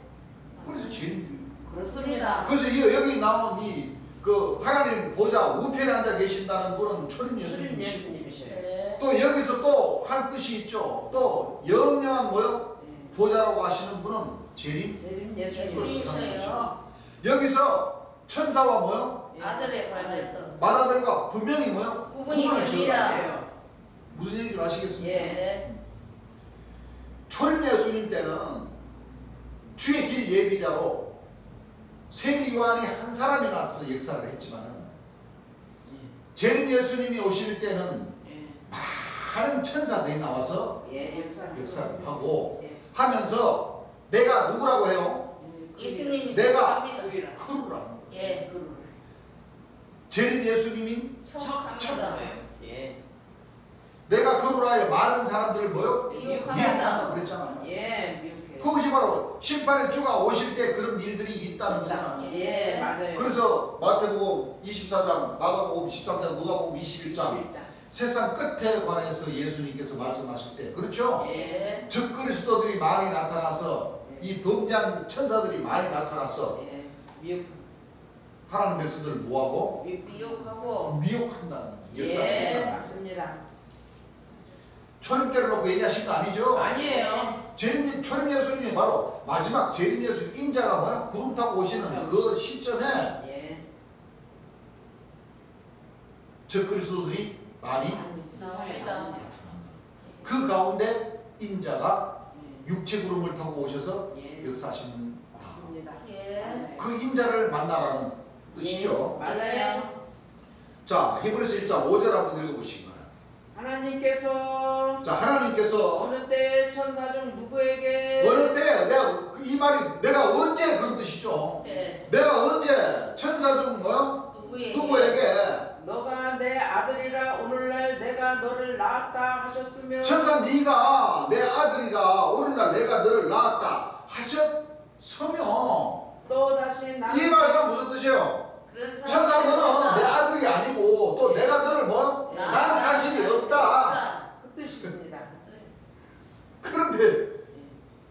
그래서 죄인주의. 그렇습니다. 그래서 여기 나온 이 그 하나님 보좌 우편에 앉아 계신다는 분은 초림 주님 예수님이시고 예수님이셔요. 네. 또 여기서 또 한 뜻이 있죠. 또 영영한 뭐요? 예. 보좌라고 하시는 분은 재림. 주님 예수님이셔요. 여기서 천사와 뭐요? 예. 아들에 관해서. 마다들과 분명히 뭐요? 구분이 구분을 됩니다. 지어요. 예수님이에요. 무슨 얘기를 아시겠습니까? 예. 네. 초림 예수님 때는 주의 길 예비자로 세리 요한이 한 사람이 나와서 역사를 했지만은 재림 예수님이 오실 때는 예. 많은 천사들이 나와서 예. 역사를 하고 예. 하면서 내가 누구라고 해요? 예수님이 내가 합니다. 우리라. 크루라고. 예. 재림 예수님이 척합니다. 예. 내가 크루라에 많은 사람들을 뭐요? 미혹합니다. 미혹한다고 그랬잖아요. 예. 미혹해. 그것이 바로 심판의 주가 오실 때 그런 일들이 있다는 거잖아요. 예. 맞아요. 그래서 마태복음 24장, 마가복음 13장, 누가복음 21장 세상 끝에 관해서 예수님께서 말씀하실 때 그렇죠? 예. 적그리스도들이 많이 나타나서 이 범죄한 천사들이 많이 나타나서 예. 미혹. 하나님 백성들을 뭐하고 미혹하고. 미혹한다는 예. 역사입니다. 맞습니다. 초림 때를 놓고 얘기하신 거 아니죠? 아니에요. 초림 예수님이 바로 마지막 재림 예수 인자가 뭐야? 구름 타고 오시는 그 시점에 예. 적그리스도들이 많이 나옵니다. 그 가운데 인자가 예. 육체 구름을 타고 오셔서 예. 역사하시는 맞습니다. 예. 그 인자를 만나라는 뜻이죠. 예. 맞아요. 자, 히브리서 1장 5절 한번 읽어보시기 바랍니다. 하나님께서 자, 하나님께서 어느 때 천사 중 누구에게 어느 때 이 말이 내가 언제 그런 뜻이죠. 예. 내가 언제 천사 중 뭐요? 누구에게 너가 내 아들이라 오늘날 내가 너를 낳았다 하셨으며 천사 네가 내 아들이라 오늘날 내가 너를 낳았다 하셨으며 또 다시 나 이 말씀은 무슨 뜻이에요? 천사 너는 내 아들이 아니고 또 내가 너를 뭐? 예. 난 사실이 없다. 그 뜻입니다. 그런데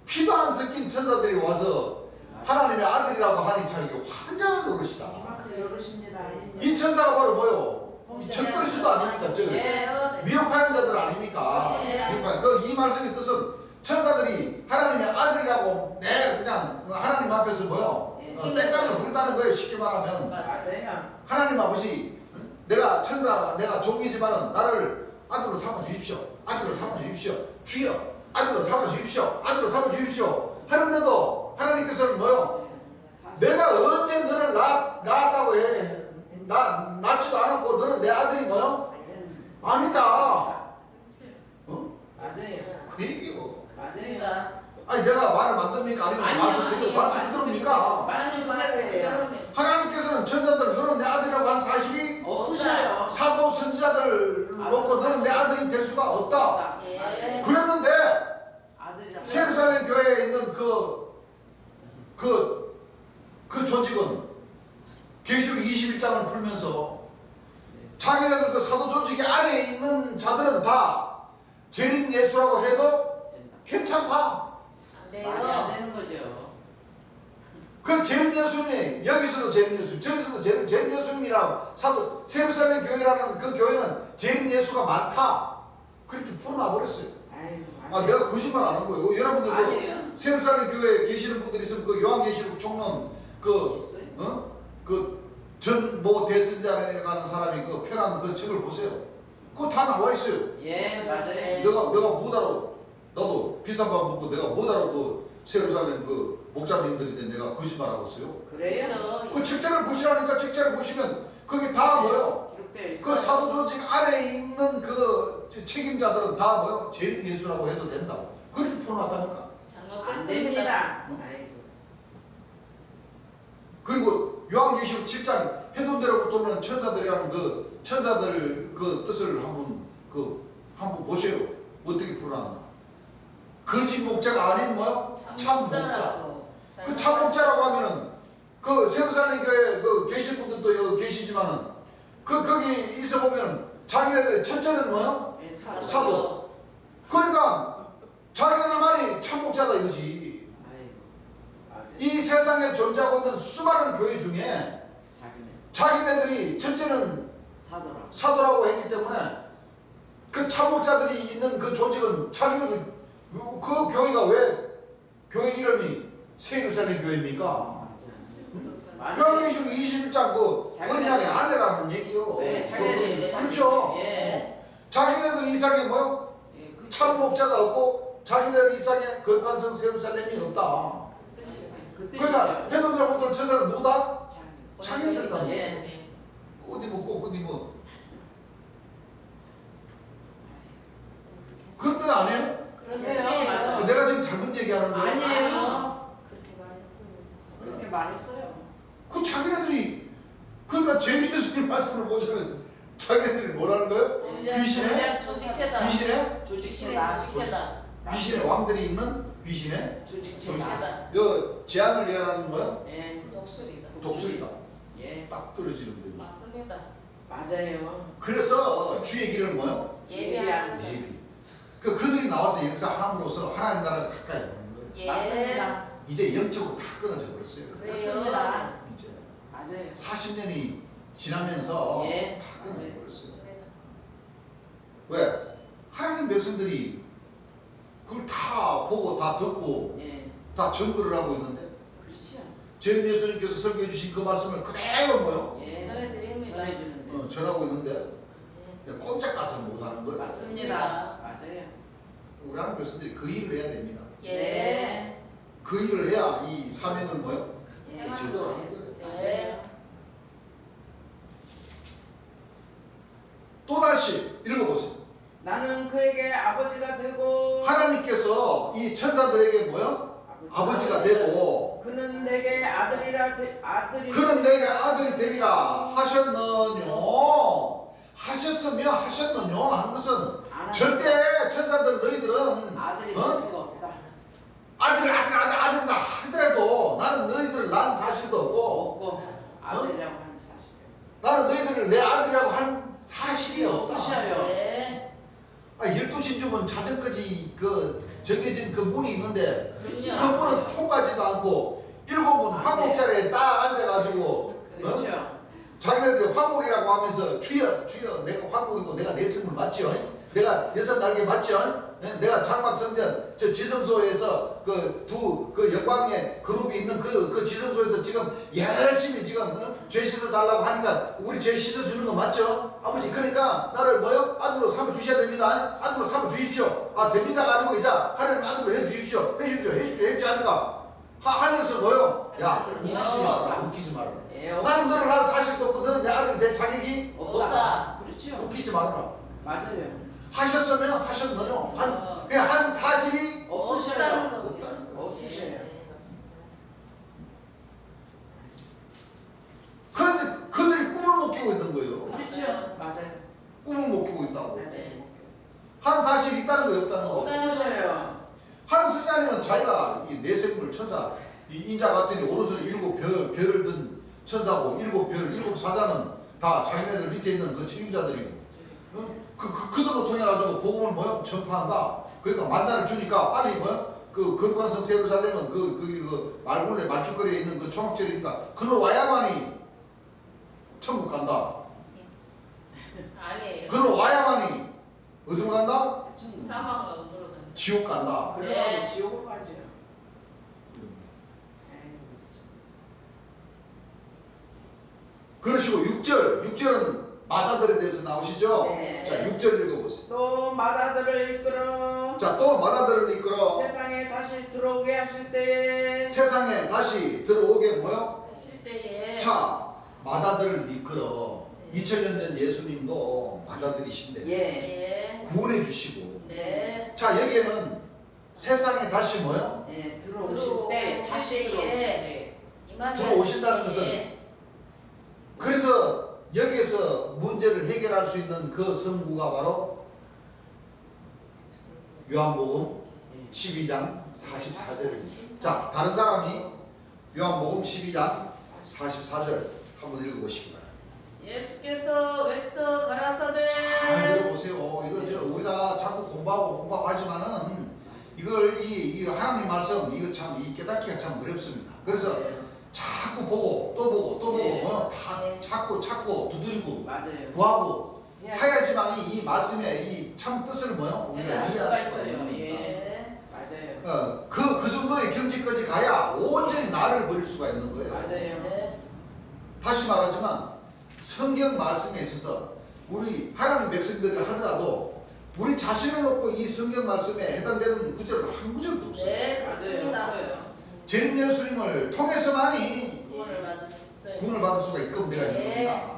피도 안 섞인 천사들이 와서 하나님의 아들이라고 하니 참 이게 환장할 노릇이다. 이만큼 요르십니다. 이 천사가 바로 뭐요? 적그리스도 아닙니까? 저 예. 미혹하는 자들 아닙니까? 예. 그러니까 이 말씀의 뜻은 천사들이 하나님의 아들이라고 내 그냥 하나님 앞에서 뭐요? 땡깡을 부른다는 거예요. 쉽게 말하면 맞아요. 하나님 아버지 내가 천사 내가 종이지만은 나를 아들로 삼아 주십시오. 아들로 삼아 주십시오. 주여 아들로 삼아 주십시오. 아들로 삼아 주십시오. 하는데도 하나님께서는 뭐요? 내가 언제 너를 낳았다고 해? 낳지도 않았고 너는 내 아들이 뭐요? 아니다. 어? 맞아요. 그 얘기요. 맞아요. 아니 내가 말을 만듭니까? 아니면 말씀 그대로입니까? 말씀 그대로예요. 하나님께서는 천사들 너는 내 아들이라고 한 사실이 없으셔요. 사도 선지자들 놓고 너는 내 아들이 될 수가 없다. 예. 그랬는데 아들이라고. 세루살렘 교회에 있는 그 조직은 계시록 21장을 풀면서 자기네들 그 사도 조직이 안에 있는 자들은 다 재림 예수라고 해도 괜찮다. 말이 안 네요. 되는 거죠. 그 재림 예수님이 여기서도 재림 예수님 저기서도 재림 예수님이라고 사도 세루살렘 교회라는 그 교회는 재림 예수가 많다. 그렇게 풀어놔 버렸어요. 아이고. 아 내가 거짓말 안 한 거예요. 여러분들도 아니에요. 세루살렘 교회에 계시는 분들이 있으면 그 요한계시록 총론 그전뭐 대선자라는 사람이 그 편한 그 책을 보세요. 그거 다 나와 있어요. 예, 맞아요. 내가 못 알아. 나도 비싼 밥 먹고 내가 못 알아. 그 세루살렘 그 목자님들인데 내가 거짓말하고 있어요. 그래요? 그 책자를 보시라니까. 책자를 보시면 그게 다 뭐요? 기록되어 있어요. 그 사도 조직 안에 있는 그 책임자들은 다 뭐요? 재림 예수라고 해도 된다고. 그렇게 풀어놨다니까. 안 잘못됐습니다. 됩니다. 아이고. 그리고 요한계시록 7장 해둔 대로부터는 천사들이라는 그 천사들 그 뜻을 한번 보세요. 어떻게 풀어놨나? 거짓 목자가 아닌 뭐요? 참 목자. 그 참 목자라고 하면은 그 세루살렘 교회 그 계신 분들도 여기 계시지만은 첫째는 뭐요? 예, 사도. 그러니까 자기네들만이 참목자다 이거지. 아이고. 이 세상에 존재하고 있는 수많은 교회 중에 자기네들이 첫째는 사도라. 사도라고 했기 때문에 그 참목자들이 있는 그 조직은 자기네들 그 교회가 왜 교회 이름이 새 예루살렘 교회입니까? 요한계시록 21장 그 어린양의 아내라는 얘기요. 네, 자기네들이 그렇죠. 예. 자기네들 이상의 뭐요? 예, 그 참목자가 없고 자기네들 이상의 거룩한 성 새 예루살렘이 없다. 그 그러니까 뜻이죠. 헤로드라고들 저사람 누구다? 자기. 자기네들이다. 예. 어디 뭐 어디 뭐 그런 뜻 아니에요? 그런데요. 내가 지금 잘못 얘기하는 거예요? 아니에요. 그렇게 말했어요. 그렇게 말했어요. 그 자기네들이 그러니까 제미예수님 말씀을 보시면 자기네들이 뭐라는 거예요? 귀신의 조직체다. 귀신의 조직체다. 조직체다. 귀신의 왕들이 있는 귀신의 조직체다. 요 재앙을 예언하는 거예요? 예. 독수리다. 독수리다. 예. 딱 떨어지는 거예요. 맞습니다. 맞아요. 그래서 주의 길은 뭐예요? 예비하는 사람. 예비. 그들이 나와서 역사함으로써 하나님 나라를 가까이 오는 거예요. 예. 맞습니다. 이제 영적으로 다 끊어져 버렸어요. 그렇습니다. 이제 맞아요. 40년이 지나면서 예. 다 끊어져 버렸어요. 맞습니다. 왜? 하나님 백성들이 그걸 다 보고 다 듣고 예. 다 증거를 하고 있는데 그렇죠. 제림 예수님께서 설교해 주신 그 말씀을 그대로 뭐요? 예. 전해드립니다. 전해주는데. 전하고 있는데 꼼짝 가서 못하는 거예요. 맞습니다. 맞아요. 우리 하나님 백성들이 그 일을 해야 됩니다. 예. 그 일을 해야 이 사명은 뭐요? 예. 제대로 하는 거예요. 예. 또다시 읽어보세요. 나는 그에게 아버지가 되고 하나님께서 이 천사들에게 뭐요? 아버지가 되고 그는 내게 아들이 그는 내게 아들이 되리라 하셨느뇨. 하셨으며 하셨느뇨 한 것은 절대 천사들 너희들은 아들이 어? 될 수가 없다. 아들이다 하더라도 나는 너희들을 낳은 사실도 없고 없고 아들이라고 하는 사실이 없어. 나는 너희들을 내 아들이라고 한 사실이 없다. 없으셔요. 예. 12시쯤은 자정까지 그 정해진 그 문이 있는데 그 그렇죠. 문은 통과하지도 않고 7문 화목자리에 딱 앉아가지고 그렇죠. 자기네들이 화목이라고 하면서 주여 주여 내가 화목이고 내가 내 성물 맞죠? 내가 여섯 날개 맞죠? 내가 장막성전 저 지성소에서 그 영광의 그룹이 있는 그 지성소에서 지금 열심히 지금 죄 씻어 달라고 하니까 우리 죄 씻어 주는 거 맞죠? 아버지 그러니까 나를 뭐요? 아들로 삼아 주셔야 됩니다. 아들로 삼아 주십시오. 아 됩니다가 아니고 이제 하나님 아들로 해 주십시오. 해주십시오 하니까 하늘에서 뭐요? 야 웃기지 마라. 예, 나는 너를 낳은 사실도 없고 너는 내 아들이 될 자격이 없다. 그렇죠. 웃기지 말아라. 맞아요. 하셨으면 하셨느뇨. 그냥 한 사실이 없으셔요. 없다는 거예요. 없으셔요. 네, 맞습니다. 그런데 그들이 꿈을 못 꾸고 있는 거예요. 그렇죠. 맞아요. 꿈을 못 꾸고 있다고. 맞아요. 한 사실이 있다는 거 없다는 거. 없으셔요. 하는 소리 아니면 자기가 이 내생물 천사 이 인자 같으니 오른손에 7 별을 든 천사고 7 사자는 다 자기네들 밑에 있는 그 책임자들이고 그들로 통해 가지고 복음을 뭐요 전파한다. 그러니까 만나를 주니까 빨리 뭐요 그 거룩한 성 새 예루살렘은 그 말굴레 말죽거리에 있는 그 초막절이니까 글로 와야만이 천국 간다. 아니에요. 글로 와야만이 어디로 간다? 사망과 으로는 지옥 간다. 그러면 네. 지옥으로 가죠. 그러시고 6절은 마다들에 대해서 나오시죠? 네. 자 6절 읽어보세요. 또 마다들을 이끌어 자 또 마다들을 이끌어 세상에 다시 들어오게 하실 때에 세상에 다시 들어오게 뭐요? 하실 때에 자 마다들을 이끌어 네. 2000년 전 예수님도 마다들이신데 예. 네. 구원해 주시고 네. 자 여기에는 세상에 다시 뭐요? 예, 들어오실 때 다시 들어오실 때 들어오신다는 것은 예. 그래서 여기에서 문제를 해결할 수 있는 그 성구가 바로 요한복음 12장 44절입니다. 자 다른 사람이 요한복음 12장 44절 한번 읽어보시기 바랍니다. 예수께서 외쳐 잘 가라사대 들어보세요. 이거 저 우리가 자꾸 공부하고 하지만은 이걸 이 하나님 말씀 이거 참 이 깨닫기가 참 어렵습니다. 그래서 자꾸 보고 또 보고 또 보고 다 네. 찾고 두드리고 맞아요. 구하고 예. 해야지만 이 말씀의 이 참 뜻을 우리가 네, 이해할 수가 있는 겁니다. 예. 맞아요. 그 정도의 경지까지 가야 온전히 나를 버릴 수가 있는 거예요. 맞아요. 네. 다시 말하지만 성경 말씀에 있어서 우리 하나님 백성들이 하더라도 우리 자신을 놓고 이 성경 말씀에 해당되는 구절은 한 구절도 없어요. 네, 맞아요. 그렇습니다. 없어요. 전 예수님을 통해서만이 구원을 받으셨어요. 구원을 받을 수가 있고 내가 있는 네. 겁니다.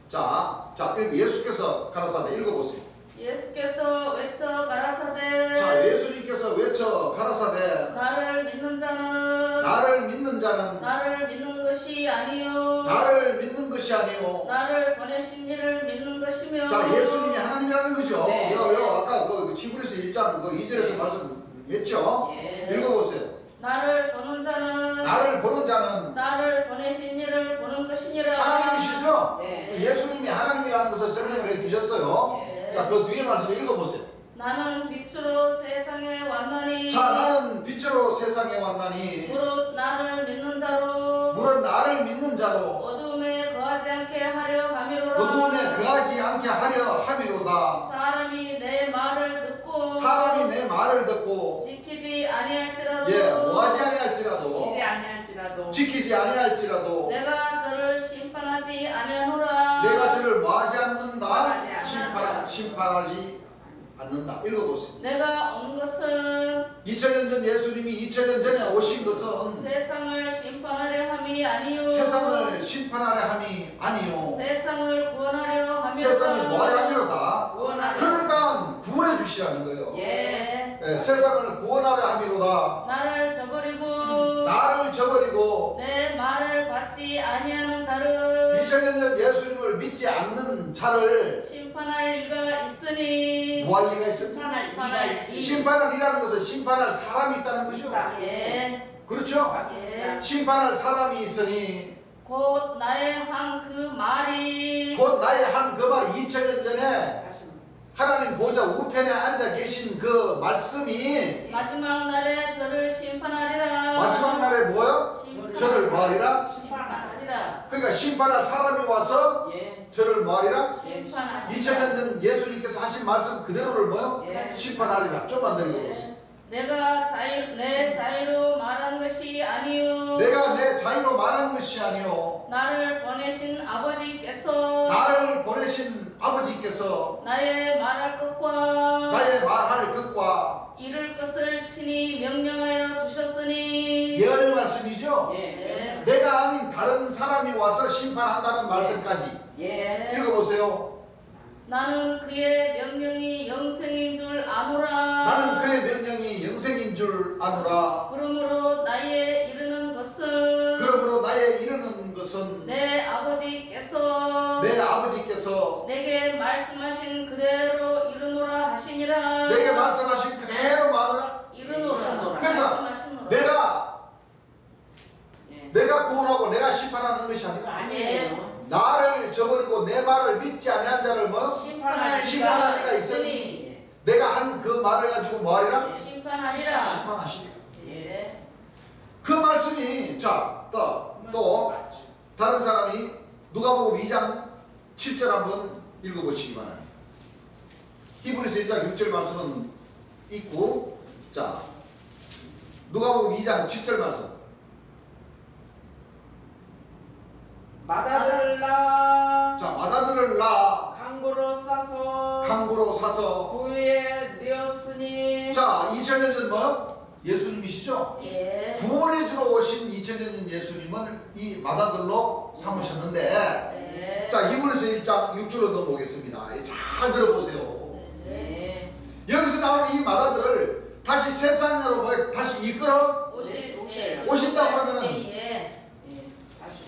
자, 예수께서 가라사대 읽어보세요. 예수께서 외쳐 가라사대 자, 예수님께서 외쳐 가라사대 나를 믿는 자는 나를 믿는 자는 나를 믿는 것이 아니요 나를 믿는 것이 아니요. 나를 보내신 이를 믿는 것이며 자, 예수님이 하나님이라는 거죠. 네. 아까 그 히브리서 1장 그 2절에서 말씀했죠. 예. 읽어보세요. 나를 보는 자는 나를 보는 자는 나를 보내신 이를 보는 것이니라. 하나님이시죠. 네. 예수님이 하나님이라는 것을 설명을 해주셨어요. 예. 자, 그 뒤에 말씀 읽어보세요. 나는 빛으로 세상에 왔나니 자, 나는 빛으로 세상에 왔나니 무릇 나를 믿는 자로 물은 나를 믿는 자로 어두움에 거하지 않게 하려 함이로라. 어두움에 거하지 않게 하려 함이로다. 사람이 내 말을 듣고 사람이 내 말을 듣고 지키지 아니할지라도 뭐하지 아니할지라도 지지 아니할지라도 지키지 아니할지라도 내가 저를 심판하지 아니하노라. 내가 저를 뭐하지 않는다. 심판하지 심판하지 않는다. 읽어보세요. 내가 온 것은 2000년 전 예수님이 2000년 전에 오신 것은 세상을 심판하려 함이 아니요 세상을 심판하려 함이 아니요 세상을 구원하려 함이로다. 세상을 뭐하려 함이로다. 구원하려. 그러니까 구원해 주시라는 거예요. 예. 세상을 구원하려 함이로다. 나를 저버리고 나를 저버리고 내 말을 받지 아니하는 자를 2000년 전 예수님을 믿지 않는 자를 심판할 이가 있으니 뭐할 리가 있습니까? 심판할 이가 있으니 심판할 이라는 것은 심판할 사람이 있다는 거죠. 예. 그렇죠? 맞습니다. 심판할 사람이 있으니 곧 나의 한 그 말이 곧 나의 한 그 말 2000년 전에 하십니다. 하나님 보좌 우편에 앉아 계신 그 말씀이 마지막 날에 저를 심판하리라. 마지막 날에 뭐요? 저를 뭐하리라? 심판하리라. 그러니까 심판할 사람이 와서 예. 저를 뭐하리라? 심판하시리라. 2000년 전 예수님께서 하신 말씀 그대로를 뭐요? 예. 심판하리라. 좀만 더 읽어보세요. 내가 내 자유로 말한 것이 아니요 내가 내 자유로 말한 것이 아니요 나를 보내신 아버지께서 나를 보내신 아버지께서 나의 말할 것과 나의 말할 것과 이룰 것을 친히 명령하여 주셨으니 예언의 말씀이죠. 예. 내가 아닌 다른 사람이 와서 심판한다는 말씀까지 예. 읽어보세요. 나는 그의 명령이 영생인 줄 아노라. 나는 그의 명령이 영생인 줄 아노라. 그러므로 나의 이르는 것은 그러므로 나의 이르는 것은 내 아버지께서 내 아버지께서 내게 말씀하신 그대로 이르노라 하시니라. 내게 말씀하신 그대로 말하라. 이르노라. 그러니까 말씀하시노라. 예. 내가 구원하고 내가 심판하는 것이 아니라 아니에요. 나를 저버리고 내 말을 믿지 아니한 자를 뭐 심판할 심판할 이가 이가 있으니 내가 한 그 말을 가지고 뭐하리라? 심판하리라. 심판하시리라. 예. 그 말씀이 또 다른 사람이 누가복음 2장 7절 한번 읽어보시기 바랍니다. 히브리서 1장 6절 말씀은 있고, 자 누가복음 2장 7절 말씀. 마다들을 낳아 자, 마다들을 낳아 강고로 싸서 강고로 사서. 구유에 내었으니 자, 2000년 전 뭐? 예수님이시죠? 예. 구원해 주러 오신 2000년 전 예수님은 이 마다들로 삼으셨는데, 네. 자 히브리서 1장 6절로 넘어오겠습니다. 잘 들어보세요. 네. 예. 여기서 나오는 이 마다들을 다시 세상으로 다시 이끌어 오신다고 하면은 예. 예. 다시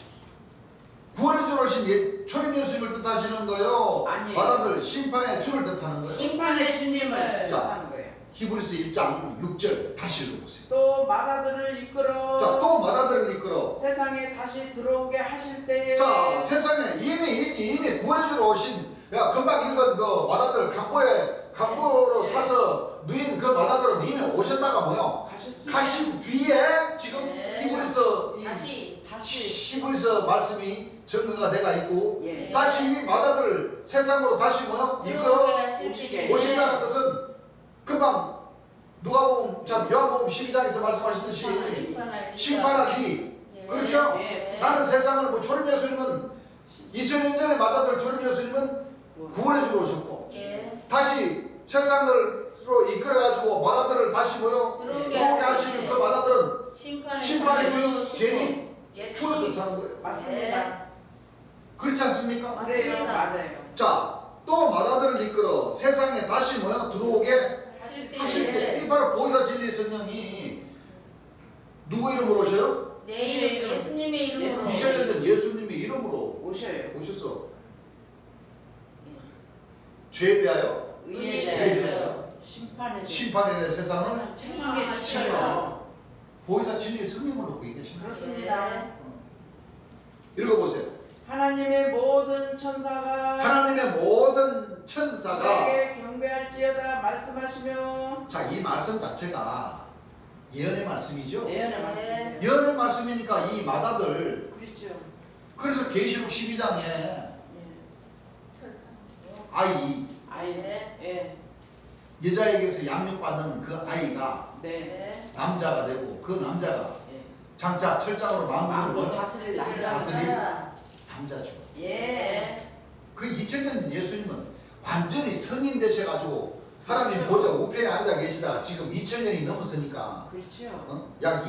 구원해 주러 오신 초림 예수님을 뜻하시는 거예요. 아니에요. 마다들 심판의 주를 뜻하는 거예요. 심판의 주님을 자. 뜻하는 거예요. 히브리서 1장 6절 다시 읽어보세요. 또 맏아들을 이끌어 자, 또 맏아들을 이끌어 세상에 다시 들어오게 하실 때에 자, 세상에 이미 구해주러 오신 금방 읽은 그 맏아들 강보로 사서 누인 그 맏아들은 이미 오셨다가 뭐요? 가셨습니다. 가신 뒤에 지금 네. 히브리서 다시 히브리서 말씀이 증거가 돼가 있고 예. 다시 이 맏아들을 세상으로 다시 뭐요? 이끌어 들어오게 하실 때에 오신다는 것은 금방 누가복음 요한복음 12장에서 말씀하셨듯이 심판할 기 그렇죠? 예. 나는 세상을 뭐 초림 예수님은 2000년 전에 맏아들 초림 예수님은 구원해 주러 오셨고 예. 다시 세상으로 이끌어가지고 맏아들을 다시 뭐요? 들어오게 들어오게 하시는 그 맏아들은 심판의 주인 재림 주를 뜻하는 거예요. 맞습니다. 그렇지 않습니까? 그래요. 맞습니다. 맞아요. 자, 또 맏아들을 이끌어 세상에 다시 뭐요? 들어오게 하실 때, 이 바로 보혜사 진리 성령이 누구 이름으로 오셔요? 내 이름 예수님의 이름으로 2000년 전 예수님의 이름으로 오셔요. 오셔서 죄에 대하여 의에 의에 대하여 심판에 심판에 대해 세상을 책망해 치료하고 주시고 보혜사 진리의 성령을 놓고 얘기하시는 거예요. 그렇습니다. 읽어보세요. 하나님의 모든 천사가 하나님의 모든 천사가 내게 경배할지어다 말씀하시며 자, 이 말씀 자체가 예언의 말씀이죠. 예언의 말씀이세요. 예언의 말씀이니까 이 맏아들 그렇죠. 그래서 계시록 12장에 예. 아이 아이. 예. 여자에게서 양육받는 그 아이가 네. 남자가 되고 그 남자가 예. 장차 철장으로 마음을 마음을 다스릴 남자. 다스릴 남자죠. 예. 그 2000년 전 예수님은 완전히 성인 되셔가지고 하나님 그렇죠. 보좌 우편에 앉아 계시다 지금 2000년이 넘었으니까 그렇죠. 약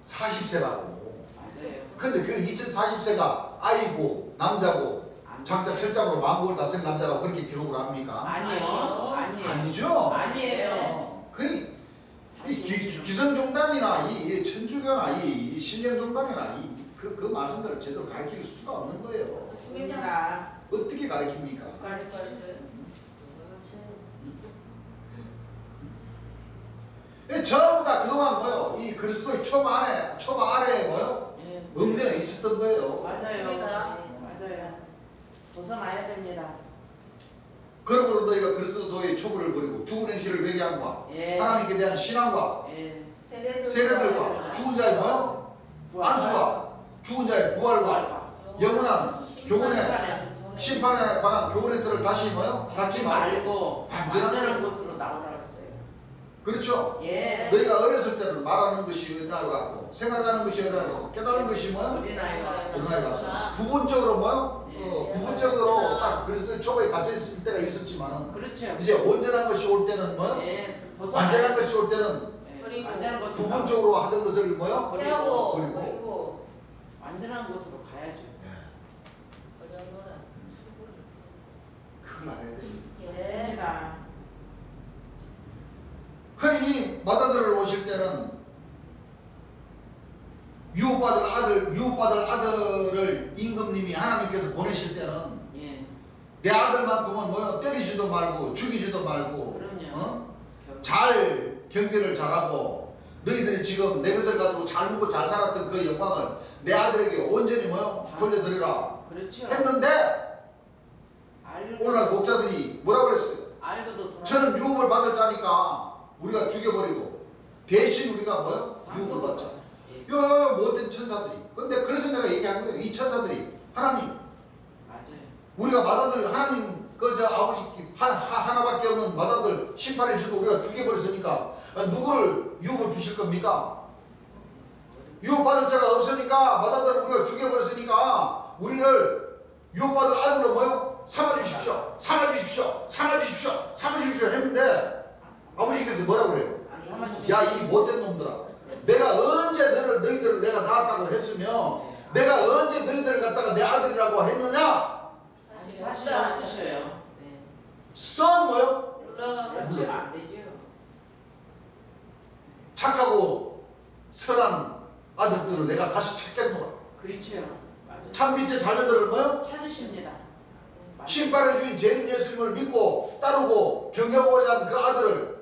2040세라고. 맞아요. 근데 그 2040세가 아이고 남자고 장차 철장으로 마음을 다스릴 남자라고 그렇게 기록을 합니까? 아니에요. 아니에요. 아니죠. 아니에요. 그 기성종단이나 이 천주교나 이 신령종단이나 그 말씀들을 제대로 가르칠 수가 없는 거예요. 맞습니다. 어떻게 가르칩니까? 전부 다 그동안 뭐요? 이 그리스도의 초바 아래에 뭐요? 예. 얽매여 있었던 거예요. 맞아요. 맞아요. 벗어나야 됩니다. 그러므로 너희가 그리스도의 초부를 버리고 죽은 행실을 회개함과 예. 하나님께 대한 신앙과 예. 세례들과 죽은 자의 뭐요? 안수와 죽은 자의 부활과 영원한 교훈의 심판에 관한 교훈의 틀을 다시 뭐요? 닫지 말고 말고 완전한 완전한 곳으로 나오라고 했어요. 그렇죠? 예. 너희가 어렸을 때는 말하는 것이 어린아이 같고 생각하는 것이 어린아이 같고 깨달은 것이 뭐요? 어린아이가 어린아이 같고 부분적으로 뭐요? 예. 부분적으로 딱 그리스도의 초보에 갇혀 있을 때가 있었지만은 그렇죠. 이제 온전한 것이 올 때는 뭐요? 예. 완전한 것이 올 때는 예. 그리고 완전한 곳으로 부분적으로 하던 것을 뭐요? 해하고 그리고. 그리고 완전한 곳으로 가야죠. 그걸 알아야 됩니다. 예. 맞습니다. 이 맏아들을 오실 때는 유업받을 아들을 임금님이 하나님께서 보내실 때는 예. 내 아들만큼은 뭐요? 때리지도 말고 죽이지도 말고 그럼요. 잘 경배를 잘하고 너희들이 지금 내 것을 가지고 잘 먹고 잘 살았던 그 영광을 내 아들에게 온전히 뭐요? 돌려드리라 그렇죠. 했는데 오늘날 목자들이 뭐라고 그랬어요? 알고도 돌아. 저는 유업을 받을 자니까 우리가 죽여버리고 대신 우리가 뭐요? 유업을 받자. 예. 요 못된 천사들이. 근데 그래서 내가 얘기한 거예요. 이 천사들이 하나님 맞아요. 우리가 맏아들 하나님 그저 아버지 하나밖에 없는 맏아들 심판해 주도 우리가 죽여버렸으니까 누구를 유업을 주실 겁니까? 유업받을 자가 없으니까 맏아들을 우리가 죽여버렸으니까 우리를 유업받을 아들로 뭐요? 삼아주십시오. 삼아주십시오. 삼아주십시오. 삼아주십시오 했는데 아버지께서 뭐라고 그래요? 야 이 못된 놈들아, 내가 언제 너희들을 내가 낳았다고 했으며 내가 언제 너희들을 갖다가 내 아들이라고 했느냐? 사실 없으셔요. 네. 썩 뭐요? 그렇죠. 안 되죠. 착하고 선한 아들들을 내가 다시 찾겠노라. 그렇죠. 맞아요. 참빛의 자녀들을 뭐요? 찾으십니다. 심판의 주인 재림 예수님을 믿고 따르고 경영하고자 한 그 아들을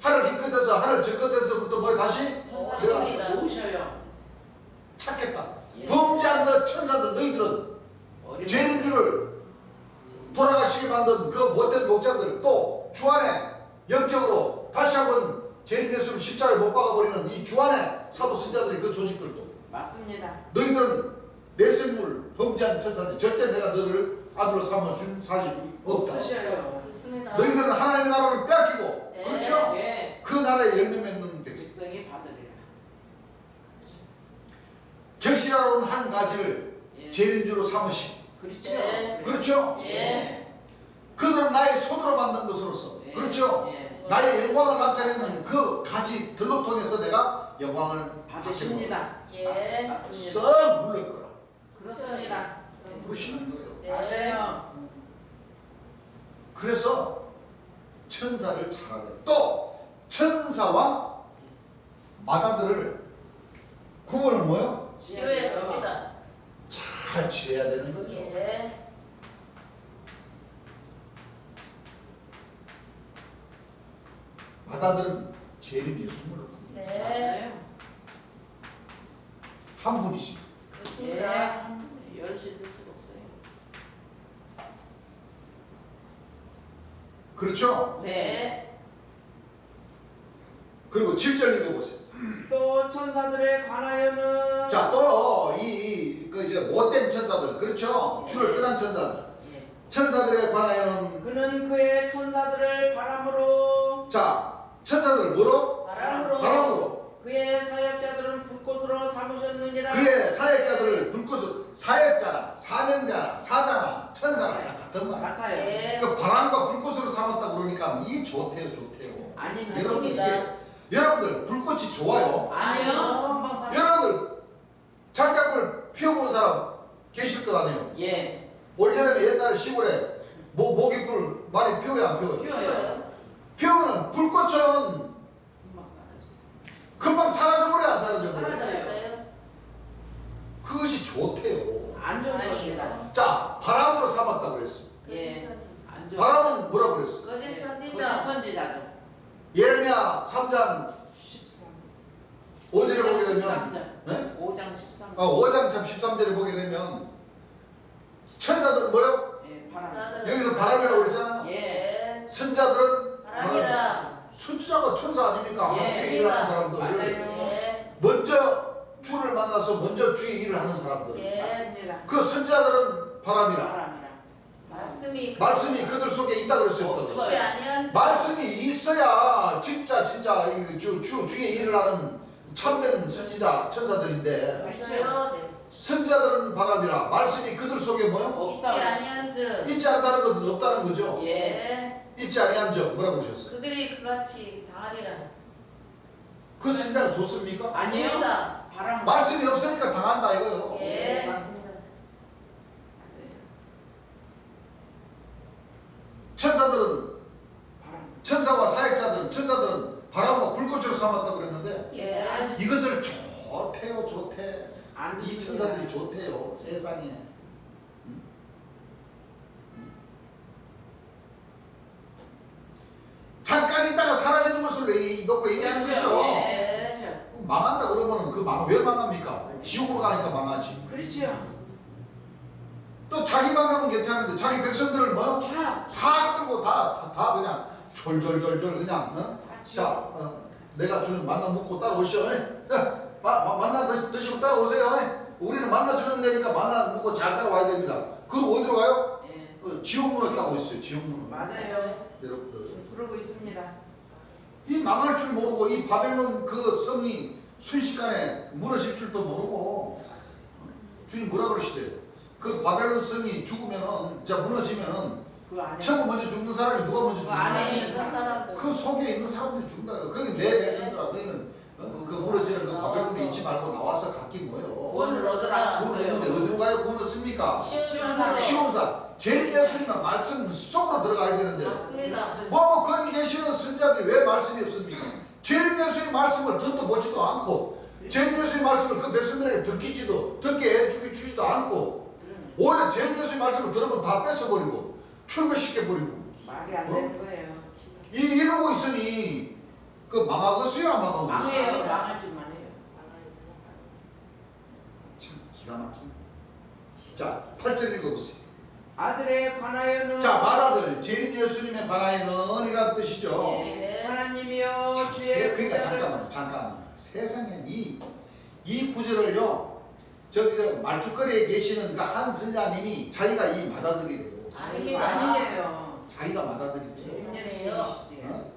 하늘 이끝에서 하늘 저끝에서부터 뭐 다시 맞습니다. 모으셔요. 찾겠다. 예. 범죄한 너 천사들 너희들은 어린 죄인 줄을 돌아가시게 만든 그 못된 목자들 또 주안에 영적으로 다시 한번 죄인 예수를 십자가에 못 박아버리는 이 주안에 사도 선자들이 그 조직들도 맞습니다. 너희들은 내 생물 범죄한 천사들 절대 내가 너를 아들로 삼아준 사실이 없다. 없으셔요. 그렇습니다. 너희들은 하나님의 나라를 빼앗기고 네. 그렇죠? 예. 그 나라에 열매 맺는 백성 백성이 받으리라. 결실하는 한 가지를 예. 재림주로 삼으시고 그렇죠. 네. 그렇죠? 예. 그들은 나의 손으로 만든 것으로서 예. 그렇죠? 예. 나의 영광을 나타내는 그 가지들로 통해서 내가 영광을 받으십니다. 예. 맞습니다. 썩 물릴 거라 그렇습니다. 보시는 거예요. 네. 맞아요. 그래서 천사를 잘 알아요. 또 천사와 마다들을 구분을 뭐요? 지어야 됩니다. 잘 지어야 되는 거죠. 예. 마다들은 재림 예수님을 네. 한 분이십니다. 그렇습니다. 예. 여럿이 될 수가 없어요. 그렇죠? 네. 그리고 7절 읽어보세요. 또 천사들에 관하여는 자, 또 그 이제 못된 천사들, 그렇죠? 주를 떠난 천사들. 예. 천사들에 관하여는 그는 그의 천사들을 바람으로 자, 천사들 뭐로? 바람으로. 바람으로. 그의 사역자들은 불꽃으로 삼으셨느니라. 그의 사역자들을 불꽃으로 사역자나 사명자나 사자나 천사나 다 같은 말. 같아요. 예. 그 바람과 불꽃으로 삼았다 그러니까 이 좋대요, 좋대요. 아닙니다. 여러분들 이게 아닙니다. 여러분들 불꽃이 좋아요. 아니요. 금방 사. 여러분들 장작을 피워본 사람 계실 것 아니에요. 예. 올여름에 옛날에 시골에 모기불 많이 피워야 안 피워요? 피워요. 피우면 불꽃은 금방 사라져. 금방 사라져버려 안 사라져버려? 사라져요. 맞아요. 그것이 좋대요. 안 좋은 아니에요. 겁니다. 자, 바람으로 삼았다고 그랬어. 예. 거짓 선지자. 안 좋은. 바람은 뭐라고 그랬어? 거짓 거짓 선지자. 선지자들. 예레미야 3장 13. 5절에 보게 되면 13절. 네? 5장 13절. 5장 참 13절에 보게 되면 천사들 뭐요? 예, 바람. 천사들. 여기서 바람이라고 그랬잖아요. 예. 예. 선자들은 바람이라. 선지자가 천사 아닙니까? 예. 주의 일을 하는 사람들. 맞아요. 예. 먼저 주를 만나서 먼저 주의 일을 하는 사람들. 예. 맞습니다. 그 선지자들은 바람이라. 바람이라. 말씀이 그들 속에 있다 그랬어요. 없어요. 있지 아니한 말씀이 있어야 진짜 주의 일을 하는 참된 선지자 천사들인데 맞아요. 네. 선지자들은 바람이라 말씀이 그들 속에 뭐요? 있지 없다. 아니한 즉. 있지 않다는 것은 없다는 거죠. 예. 예. 있지 아니한 점 뭐라고 그러셨어요? 그들이 그같이 당하리라. 그 선지자가 좋습니까? 아니요. 아닙니다. 바람. 말씀이 없으니까 당한다 이거요. 예. 맞습니다. 천사들은 바람. 천사와 사역자들은 천사들은 바람과 불꽃으로 삼았다고 그랬는데 예. 이것을 좋대요 좋대. 안 이 좋습니다. 천사들이 좋대요 세상에. 잠깐 있다가 사라지는 것을 놓고 얘기하는 거죠. 예. 그렇죠. 망한다 그러면 왜 망합니까? 지옥으로 가니까 망하지. 그렇죠. 또 자기 망하면 괜찮은데 자기 백성들을 뭐? 다. 다 끌고 다 그냥 졸졸졸졸 그냥 자 내가 주는 만나 먹고 따라오시오. 자 만나 드시고 따라오세요. 우리는 만나 주는 데니까 만나 먹고 잘 따라와야 됩니다. 그리고 어디로 가요? 예. 지옥문을 따고 있어요. 지옥문. 맞아요. 여러분들 그러고 있습니다. 이 망할 줄 모르고 이 바벨론 그 성이 순식간에 무너질 줄도 모르고 주님 뭐라 그러시대요? 그 바벨론 성이 죽으면은 무너지면은 그 안에. 처음 먼저 죽는 사람이 누가 먼저 그 안에 죽는 있는 거야? 사람들. 그 속에 있는 사람들이 죽는다. 그게 내 백성들아 너희는 그 무너지는 그 바벨론에 있지 말고 나와서 갖기 뭐예요? 구원을 얻으라. 구원을 얻는데 어디로 가요? 구원 얻습니까? 쉬운 사람. 쉬운 사. 제일 예수님은 말씀 속으로 들어가야 되는데 맞습니다. 거기 계시는 선자들이 왜 말씀이 없습니까? 제일 예수의 말씀을 듣도 보지도 않고 제일 예수의 말씀을 그 백성들에게 듣게 해주지도 않고 오히려 제일 예수의 말씀을 들으면 다 뺏어버리고 출교시켜버리고 말이 안 되는 거예요. 이러고 있으니 그 망하겠어요 안 망하겠어요? 망해요. 망할지만 해요. 참 기가 막히네. 자 8절 읽어보세요. 아들에 관하여는 자 맏아들 재림 예수님에 관하여는 이란 뜻이죠. 예. 하나님이여 참, 주의 그러니까 구자를 잠깐만 세상에 이 구절을요 저기서 말죽거리에 계시는 그 한 선자님이 자기가 이 맏아들이래요. 아닙니다. 아니에요. 자기가 맏아들이래요. 예수님이시지. 어?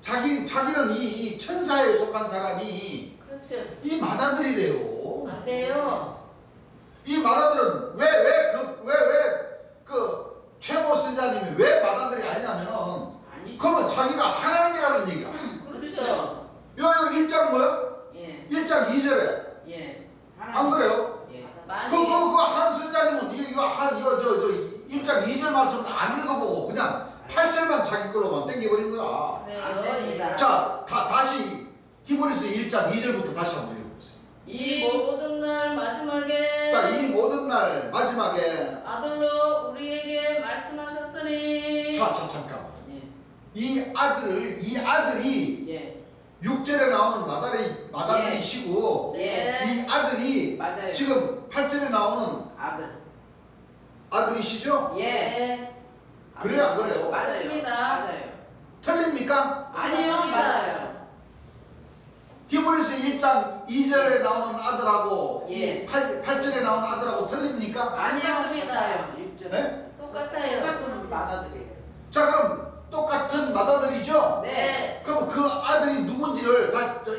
자기는 이 천사에 속한 사람이 그렇죠. 이 맏아들이래요. 안 돼요. 이 맏아들은 왜 최고 선자님이 왜 맏아들이 아니냐면은 아니죠. 그러면 자기가 하나님이라는 얘기야. 그렇죠. 요 1장 뭐야? 예. 1장 2절에 예. 안 그래요? 예. 많이 한 선자님은 저 1장 2절 말씀을 안 읽어보고 그냥 8절만 자기 걸로만 땡겨버린 거야. 안 됩니다. 자, 다시 히브리서 1장 2절부터 다시 한번 읽어보세요. 이 모든 날 마지막에 자, 이 모든 날 마지막에 아들로 우리에게 말씀하셨으니 잠깐만. 예. 이 아들이 예. 6절에 나오는 마다들이시고 예. 이 아들이 맞아요. 지금 8절에 나오는 아들. 아들이시죠? 예. 예. 그래요, 안 그래요? 맞습니다. 맞아요. 틀립니까? 아니요. 맞습니다. 맞아요. 히브리서 1장 2절에 나오는 아들하고 예. 8절에 나오는 아들하고 틀립니까? 아니요. 똑같습니다. 똑같아요. 6절. 네? 똑같아요. 똑같은 맏아들이에요. 자, 그럼 똑같은 맏아들이죠? 네. 그럼 그 아들이 누군지를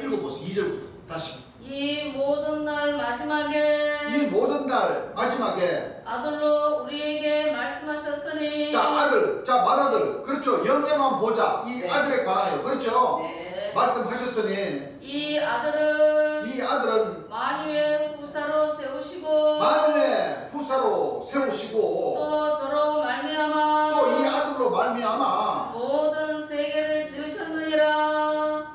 읽어보세요. 2절부터 다시. 이 모든 날 마지막에 이 모든 날 마지막에 아들로 우리에게 말씀하셨으니 자 맏아들 그렇죠. 영영한 보좌 이 네. 아들에 관하여 그렇죠. 네. 말씀하셨으니 이 아들을 이 아들은 만유의 후사로 세우시고 만유의 후사로 세우시고 또 저로 말미암아 또 이 아들로 말미암아 모든 세계를 지으셨느니라.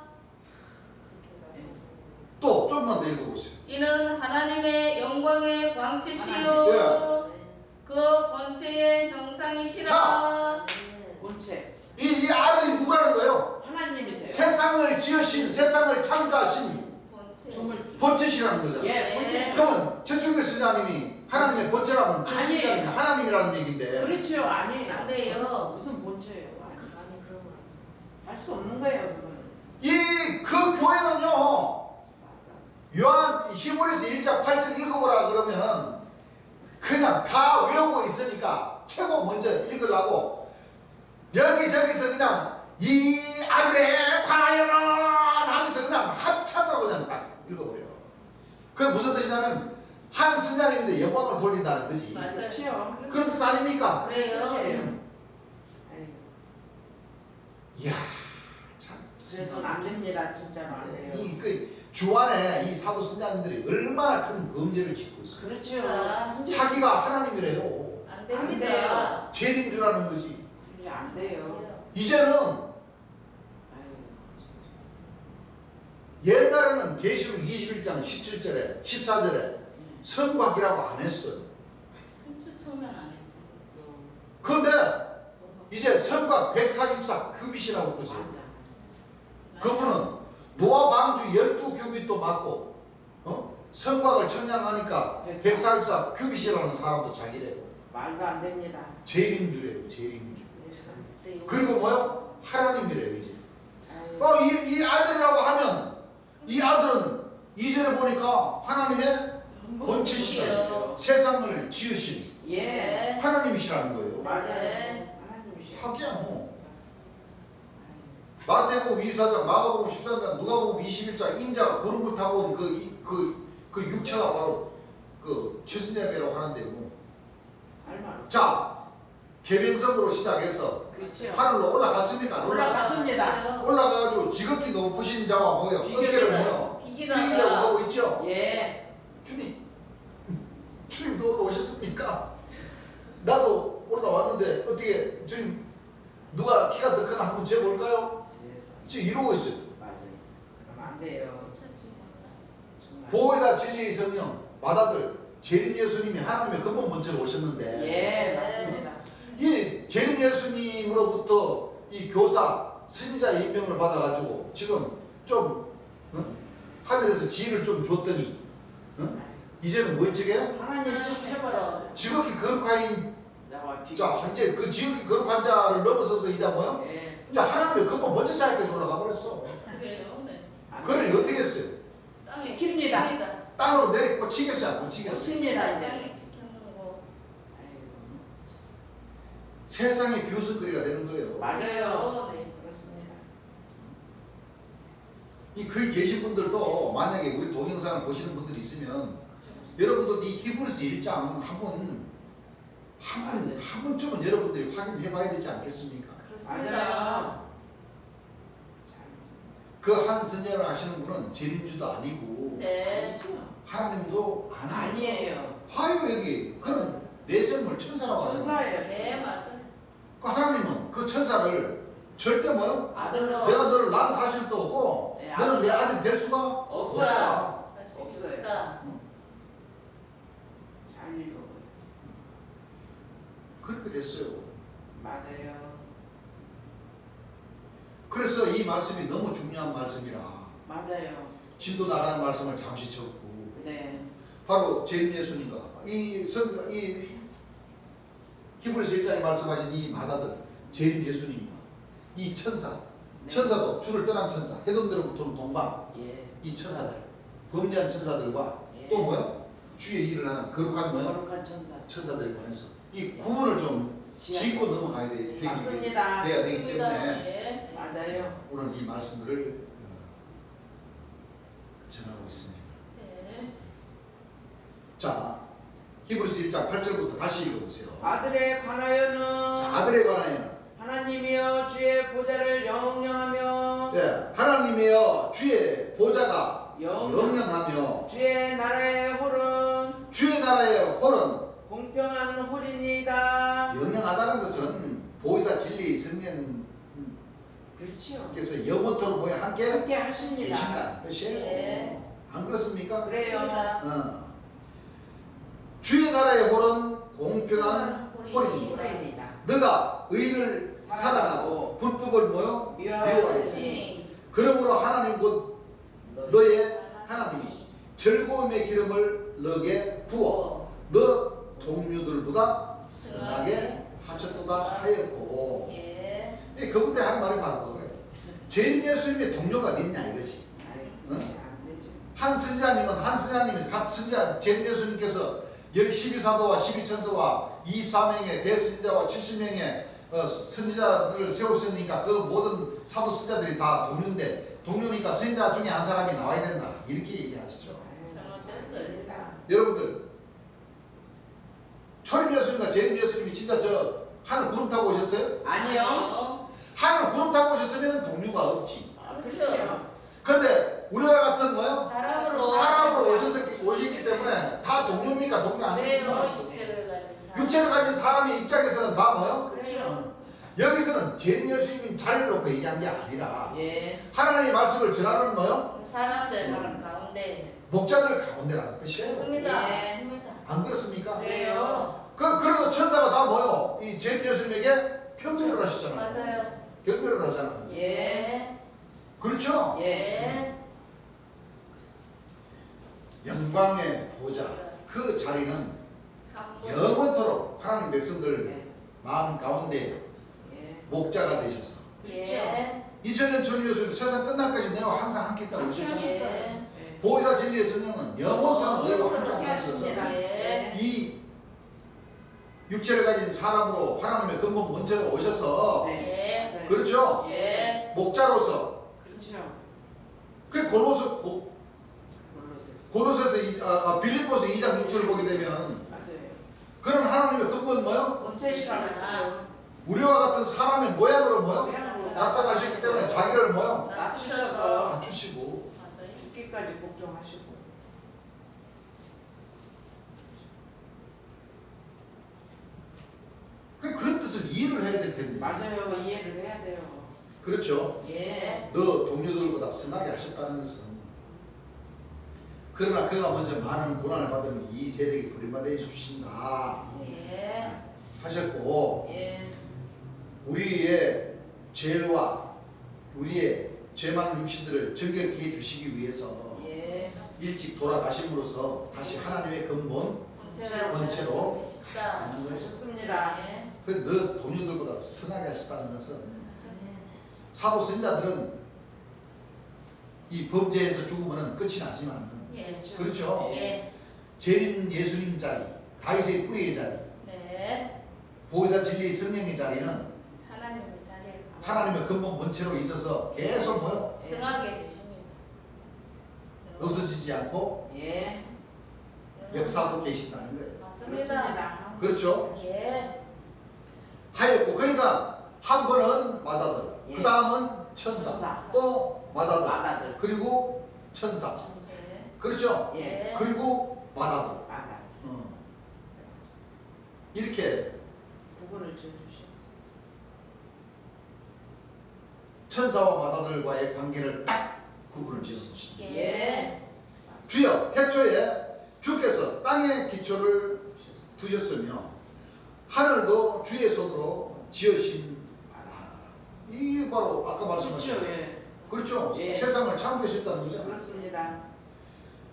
또 좀만 더 읽어보세요. 이는 하나님의 영광의 광채시요 하나님. 그 본체의 형상이시라. 자. 본체. 이 아들이 누구라는 거예요? 하나님이세요. 세상을 지으신 세상을 창조하신 본체. 정말. 본체시라는 거잖아요. 예. 본체. 그러면 최충길 스자님이 하나님의 본체라면 최충길 아니에요. 스자님이 하나님이라는 얘기인데 그렇죠. 아니에요. 안 돼요. 무슨 본체예요? 아니 그런 거 없어. 할 수 없는 거예요. 그거는. 그 교회는요 요한 히브리서 1장 8절 읽어보라 그러면은 그냥 다 외우고 있으니까 최고 먼저 읽으려고 여기저기서 그냥 이 아들에 관하여는 하면서 그냥 합창으로 그냥 딱 읽어버려요. 그게 무슨 뜻이냐면 한 선자님인데 영광을 돌린다는 거지. 맞아요. 그렇죠. 그런 뜻 아닙니까? 그래요. 그렇죠. 이야 참 그래서는 안 됩니다. 진짜로 안 돼요. 이 주안에 이 사도 선자님들이 얼마나 큰 범죄를 짓고 있어요. 그렇죠. 자기가 하나님이래요. 안 안 됩니다. 돼요. 죄인 줄 아는 거지. 그게 안 돼요. 이제는 아유. 옛날에는 계시록 21장 17절에 14절에 성곽이라고 안 했어요. 큰주 처음엔 안 했지. 그런데 이제 성곽 144 규빗이라고 그러죠. 그분은 노아 방주 12규빗도 맞고 성곽을 청량하니까 144 규빗이라는 사람도 자기래요. 말도 안 됩니다. 제일인 줄이에요. 제일인 줄. 네, 그리고 뭐요? 하나님이래요 이제. 아유. 이 아들이라고 하면 이 아들은 2절에 보니까 하나님의 본체시죠. 세상을 지으신 예. 네. 하나님이시라는 거예요. 맞아요. 네. 하나님이시죠. 하기야 뭐. 마태복음 24장, 마가복음 13장, 누가복음 21장 인자가 구름을 타고 온 그 육체가 바로 그 최순자배라고 하는데 뭐. 할말 없어. 자, 계명성으로 시작해서 그렇죠. 하늘로 올라갔습니까? 안 올라갔어요? 올라갔습니다. 올라가가지고 지극히 높으신 자와 뭐요? 어깨를 뭐요? 비기려고 비기다가 하고 있죠? 예. 주님도 올라오셨습니까? 나도 올라왔는데 어떻게 주님 누가 키가 더 크나 한번 재볼까요? 세상. 지금 이러고 있어요. 맞아요. 그러면 안 돼요. 정말. 보혜사 진리의 성령 맏아들 재림 예수님이 하나님의 근본 본체로 오셨는데 예, 맞습니다. 이 재림 예수님으로부터 이 교사 선지자 임명을 받아가지고 지금 좀 하늘에서 지혜를 좀 줬더니 이제는 뭐 어쩌게요? 하나님 지켜버렸어요. 지극히 거룩한 나와 비. 자 이제 그 지극히 거룩한 자를 넘어서서 이제 뭐요? 예. 이제 하나님의 근본 먼저 자리까지 올라가 버렸어. 그래요. 네. 그걸 어떻게 했어요? 땅에 지킵니다. 땅으로 내리고 치겠어요? 안 치겠어요? 지킵니다 이제. 땅에 지켜놓고. 세상의 비웃음거리가 되는 거예요. 맞아요. 네. 그렇습니다. 이 거기 계신 분들도 만약에 우리 동영상을 보시는 분들이 있으면 여러분도 이 히브리서 1장 한 번쯤은 여러분들이 확인해 봐야 되지 않겠습니까? 그렇습니다. 맞아요. 그 한 선언을 하시는 분은 재림주도 아니고 네. 하나님도 아니에요. 봐요 여기 그럼 내생물 천사라고 하잖아요. 천사예요. 네, 맞아요. 그 하나님은 그 천사를 절대 뭐요? 아들로. 내가 너를 낳은 사실도 없고 네, 너는 내 아들 될 수가 없어요. 없다. 사실 없어요. 없다. 잘 읽어. 그렇게 됐어요. 맞아요. 그래서 이 말씀이 너무 중요한 말씀이라 맞아요. 진도 나가는 말씀을 잠시 적고 네. 바로 재림 예수님과 이 히브리서 1장에 말씀하신 이 마다들 재림 예수님과 이 천사 네. 천사도 주를 떠난 천사 해동대로부터는 동방 예. 이 천사들 범죄한 천사들과 예. 또 뭐요? 주의 일을 하는 거룩한 뭐요? 거룩한 천사. 천사들에 관해서 이 구분을 좀 짚고 넘어가야 맞습니다. 돼야 되기 맞습니다. 때문에 예. 맞아요. 오늘 이 말씀들을 전하고 있습니다. 네. 자, 히브리서 1장 8절부터 다시 읽어보세요. 아들에 관하여는 자, 아들에 관하여는 하나님이여 주의 보좌를 영영하며 네, 하나님이여 주의 보좌가 영영 영영하며 주의 나라의 홀은 주의 나라의 홀은 공평한 홀이니이다. 영영하다는 것은 보혜사 진리 성령께서 그렇죠. 영원토록 모여 함께 함께 하십니다. 계신다는 뜻이에요. 네. 안 그렇습니까? 그래요. 어. 주의 나라의 홀은 공평한 홀이니이다. 홀입니다. 너가 의를 사랑하고 불법을 뭐요? 미워하였으니 그러므로 하나님 곧 너의 하나님이 즐거움의 기름을 너게 부어 너 동료들보다 승하게 하셨도다 하였고 예. 그분들 하는 말이 바로 그거예요. 재림 예수님의 동료가 어딨냐 이거지. 안 되죠. 한 선지자님이 각 선지자 재림 예수님께서 12사도와 12천사와 24명의 대선지자와 70명의 선지자들을 세우셨으니까 그 모든 사도 선지자들이 다 동료인데 동료니까 선지자 중에 한 사람이 나와야 된다 이렇게 얘기하시죠. 잘못됐어요. 여러분들 초림 예수님과 재림 예수님이 진짜 저 하늘 구름 타고 오셨어요? 아니요. 하늘 구름 타고 오셨으면 동료가 없지. 그렇죠. 근데 우리와 같은 뭐요? 사람으로 오셨기 때문에 다 동료입니까? 동료 아닙니까? 왜요? 육체를 가진 사람. 육체를 가진 사람의 입장에서는 다 뭐요? 그래요. 여기서는 재림 예수님이 자리를 놓고 얘기한 게 아니라 예. 하나님의 말씀을 전하는 뭐요? 사람들 가운데. 목자들 가운데라는 뜻이에요. 그렇습니다. 예. 맞습니다. 안 그렇습니까? 그래요. 그리고 천사가 다 뭐요? 이 재림 예수님에게 편별을 하시잖아요. 맞아요. 편별을 하잖아요. 예. 그렇죠? 예. 예. 영광의 보좌 그 자리는 한번. 영원토록 하나님 백성들 예. 마음 가운데 예. 목자가 되셔서 예. 2000년 주님 예수님 세상 끝날까지 내와 항상 함께 있다고 그러셨잖아요. 예. 예. 보혜사 진리의 성령은 영원토록 너희와 함께 그렇게 하셔서 하십니다. 예. 이 육체를 가진 사람으로 하나님의 근본 원체로 오셔서 네. 예. 그렇죠? 예. 목자로서 그렇죠. 그 골로새서. 골로새서 빌립보서 2장 6절을 보게 되면 맞아요. 그런 하나님의 근본 뭐요? 원체시라고 했어요. 우리와 같은 사람의 모양으로 뭐요? 모양으로 나타나셨기 때문에 자기를 뭐요? 낮추셔서 낮추시고 맞아요. 죽기까지 복종하시고. 그런 뜻을 이해를 해야 될 텐데. 맞아요. 이해를 해야 돼요. 그렇죠. 예. 너 동료들보다 선하게 하셨다는 것은 그러나 그가 먼저 많은 고난을 받으면 이 세대에 버림받아 주신다 예. 하셨고 예. 우리의 죄와 우리의 죄 많은 육신들을 정결케 해주시기 위해서 예. 일찍 돌아가심으로써 다시 하나님의 근본 본체로 가는 거예요. 좋습니다. 네. 너 동료들보다 선하게 하셨다는 것은 사도 선자들은 이 범죄에서 죽으면 끝이 나지만 예. 그렇죠. 예. 재림 예수님 자리, 다윗의 뿌리의 자리, 네. 보혜사 진리의 성령의 자리는 하나님의 자리를 하나님의 근본 본체로 있어서 계속 뭐요? 승하게 되십니다. 없어지지 않고 예. 역사하고 계신다는 거예요. 맞습니다. 그렇습니다. 그렇죠? 예. 하였고 그러니까 한 번은 마다들, 예. 그 다음은 천사, 천사. 또 마다들, 마다들. 그리고 천사, 천세. 그렇죠? 예. 그리고 마다들. 마다. 이렇게 구분을 지어주셨어요. 천사와 마다들과의 관계를 딱 구분을 지어주십니다. 예. 주여 태초에 주께서 땅에 기초를 두셨으며 하늘도 주의 손으로 지으신 이게 바로 아까 말씀하신 그렇죠. 예. 그렇죠. 예. 세상을 창조하셨다는 거죠. 그렇습니다.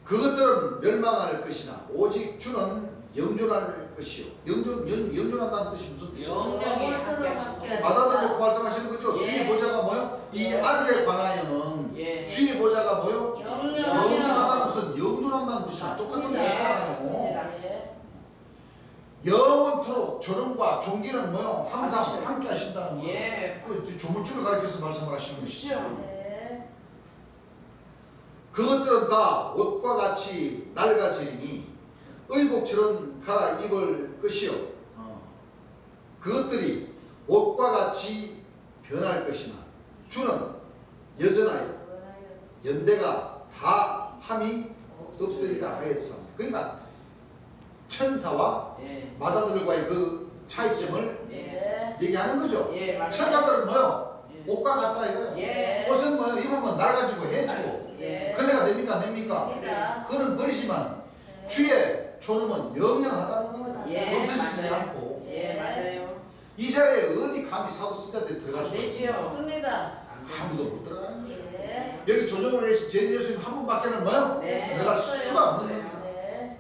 그것들은 멸망할 것이나 오직 주는 영존할 것이요. 영존한다는 뜻이 무슨 뜻이에요? 영영이 영원토록 함께 마다들 놓고 말씀하시는 거죠. 예. 주의 보좌가 뭐요? 이 예. 아들에 관하여는 예. 주의 보좌가 뭐요? 영원하다는 것은 영존한다는 뜻이랑 똑같은 맞습니다. 뜻이잖아요. 맞습니다. 예. 영원토록 존엄과 존귀는 뭐요? 항상 맞습니다. 함께 하신다는 거예요. 예. 그 조물주를 가리켜서 말씀을 하시는 것이죠. 그렇죠. 네. 그것들은 다 옷과 같이 낡아지리니 의복처럼 갈아입을 것이요. 그것들이 옷과 같이 변할 것이나 주는 여전하여 연대가 다 함이 없으리라 하였습니다. 그러니까 천사와 예. 마다들과의 그 차이점을 예. 얘기하는 거죠. 예. 맞아요. 천사들은 뭐요? 예. 옷과 같다 이거요. 예. 옷은 뭐요? 입으면 낡아지고 해지고 예. 걸레가 됩니까? 안 됩니까? 됩니다. 그거는 버리지만 네. 주의 존엄은 영영하다는 거예요. 예. 없어지지 맞아요. 않고 예. 맞아요. 이 자리에 어디 감히 사도 신자들이 들어갈 수가 되지요. 있어요? 없습니다. 아무도 못 들어가는 거예요. 예. 여기 조정을 해서 제일 예수님 한 분밖에는 뭐요? 네. 들어갈 수가 없는 거예요. 네.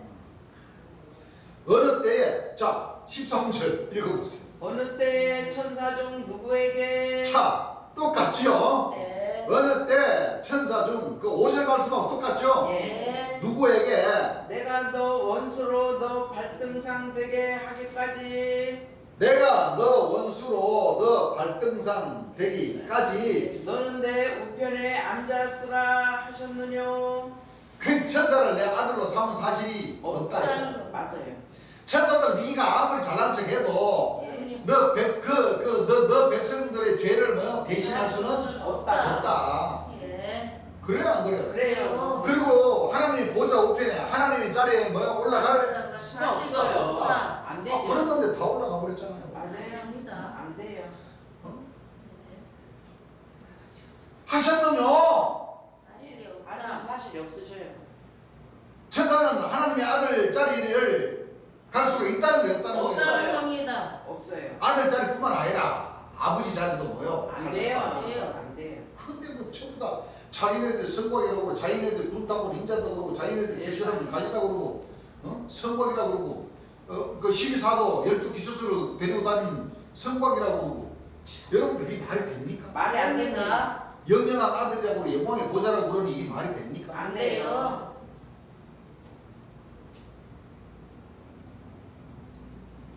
어느 때에 자 13절 읽어보세요. 어느 때에 천사 중 누구에게 차 똑같지요. 네. 어느 때 천사 중 그 5절 말씀하고 똑같죠. 예. 네. 누구에게 내가 너 원수로 너 발등상 되게 하기까지 내가 너 원수로 너 발등상 되기까지 너는 내 우편에 앉았으라 하셨느냐. 그 천사를 내 아들로 삼은 사실이 없다. 없다는 거. 맞아요. 천사들 네가 아무리 잘난 척해도 너 백성들의 죄를 뭐 대신할 수는 없다. 예. 그래요 안 그래요? 그래요. 그리고 하나님이 보좌 우편에 하나님의 자리에 뭐 올라갈 수가 없어요. 없다. 안 되죠. 그랬는데 다 올라가 버렸잖아요. 맞아요. 합니다. 안 돼요. 하셨느냐? 사실이 아직 없다. 사실이 없으셔요. 천사는 하나님의 아들 자리를 갈 수가 있다는 거예요, 없다는 거예요? 없다는 겁니다. 없어요. 아들 자리뿐만 아니라 아버지 자리도 뭐요? 안 갈 돼요. 수가 돼요. 안 돼요. 근데 뭐 전부 다 자기네들 성곽이라고 그러고 자기네들 군타고 닌자다고 그러고 자기네들 예, 개시라고 가지다고 그러고 성곽이라고 그러고 그 12사도 12기초수로 데리고 다닌 성곽이라고 그러고 여러분 이게 말이 됩니까? 말이 안 됩니다. 됩니다. 영영한 아들이라고 그러고 영광의 보좌라고 그러니 이게 말이 됩니까? 안 돼요.